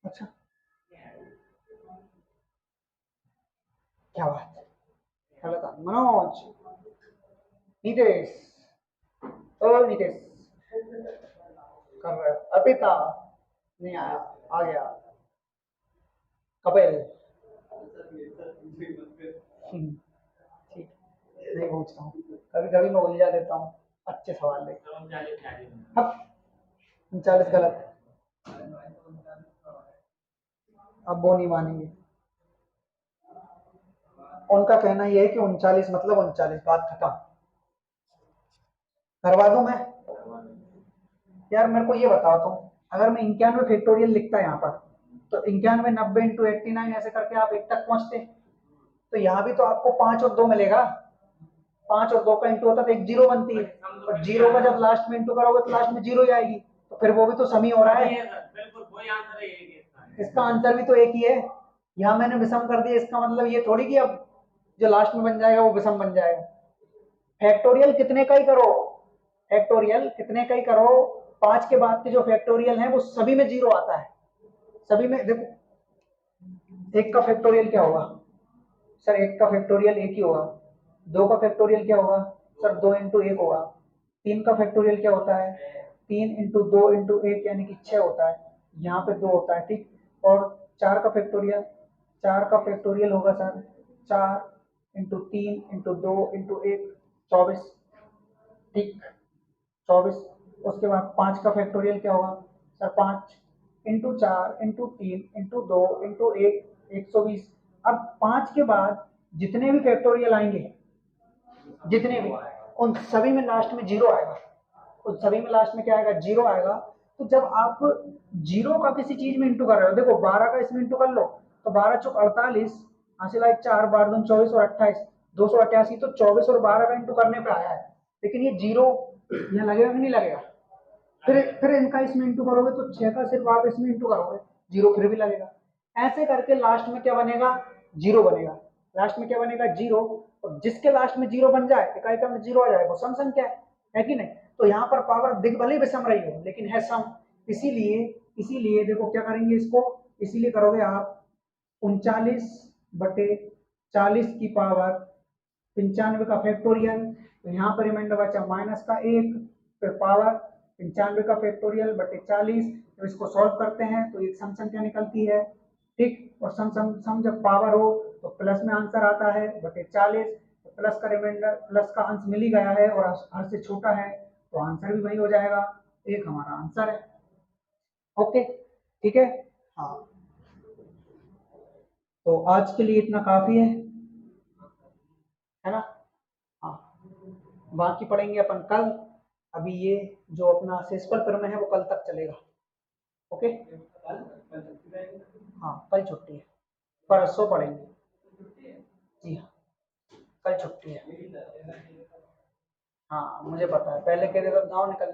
अच्छा क्या बात है, क्या बता मनोज, नीतेश, ओ नीतेश कर रहे हो, अर्पिता नहीं आया, आ गया कपिल, ठीक नहीं पूछता हूँ, कभी कभी मैं उलझा देता हूँ अच्छे सवाल लेकर। 39 गलत, अब वो नहीं मानेंगे, उनका कहना यह है कि 39 मतलब 39, बात खत्म। करवा दूं मैं यार, मेरे को ये बताओ तुम, अगर मैं 91 फैक्टोरियल लिखता यहाँ पर तो 91 90 इंटू 89 ऐसे करके आप 1 तक पहुंचते, तो यहाँ भी तो आपको 5 और 2 मिलेगा, 5 और 2 का इंटू होता तो एक 0 बनती है, और 0 का जब लास्ट में इंटू करोगे तो लास्ट में 0 ही आएगी, तो फिर वो भी तो समी हो रहा है। इसका आंसर भी तो एक ही है, यहाँ मैंने विषम कर दिया, इसका मतलब ये थोड़ी कि अब जो लास्ट में बन जाएगा वो विषम बन जाएगा। फैक्टोरियल कितने का ही करो, फैक्टोरियल कितने का ही करो, 5 के बाद के जो फैक्टोरियल है वो सभी में 0 आता है, सभी में। देखो 1 का फैक्टोरियल क्या होगा सर, 1 का फैक्टोरियल 1 ही होगा। 2 का फैक्टोरियल क्या होगा सर, 2 इंटू 1 होगा। 3 का फैक्टोरियल क्या होता है, 3 इंटू 2 इंटू 1 यानी कि 6 होता है, यहाँ पे 2 होता है, ठीक। और 4 का फैक्टोरियल, 4 का फैक्टोरियल होगा सर 4 इंटू 3 इंटू 2 इंटू 1 24, ठीक 24। उसके बाद 5 का फैक्टोरियल क्या होगा sir, 5 into 4 into 3 into 2 into 1 120। अब 5 के बाद जितने भी फैक्टोरियल आएंगे, जितने भी, उन सभी में लास्ट में 0 आएगा, उन सभी में लास्ट में क्या आएगा, 0 आएगा। तो जब आप 0 का किसी चीज में इंटू कर रहे हो, देखो 12 का इसमें इंटू कर लो तो 12 चौक 48, हासिल आए 4 12 दूनी 24 और 28 288, तो 24 और 12 का इंटू करने पे आया है, लेकिन ये 0 यहाँ लगेगा कि नहीं लगेगा, फिर इनका इसमें इंटू करोगे तो 6 का सिर्फ आप इसमें इंटू करोगे, 0 फिर भी लगेगा। ऐसे करके लास्ट में क्या बनेगा, 0 बनेगा, लास्ट में क्या बनेगा 0, और जिसके लास्ट में 0 बन जाए, इकाई क्रम में 0 आ जाए, वो सम संख्या है कि नहीं। तो यहाँ पर पावर दिख भले विषम रही हो लेकिन है सम, इसीलिए देखो क्या करेंगे इसको, इसीलिए करोगे आप 39/40 की पावर 95 का फैक्टोरियल, तो यहाँ पर रिमाइंडर बचा -1, फिर पावर 95 का फैक्टोरियल बटे 40, तो इसको सॉल्व करते हैं तो एक सम संख्या निकलती है, ठीक। और सम जब पावर हो तो प्लस में आंसर आता है बटे 40, तो प्लस का रिमाइंडर, प्लस का अंश मिल ही गया है और हर से छोटा है तो आंसर भी वही हो जाएगा, एक हमारा आंसर है। ओके ठीक है, हाँ तो आज के लिए इतना काफी है ना। हाँ बाकी पढ़ेंगे अपन कल, अभी ये जो अपना सेस्पल प्रमेय है वो कल तक चलेगा। ओके हाँ कल छुट्टी है, परसों पढ़ेंगे जी हाँ, कल छुट्टी है। हाँ मुझे पता है, पहले कह रहे थे गाँव निकल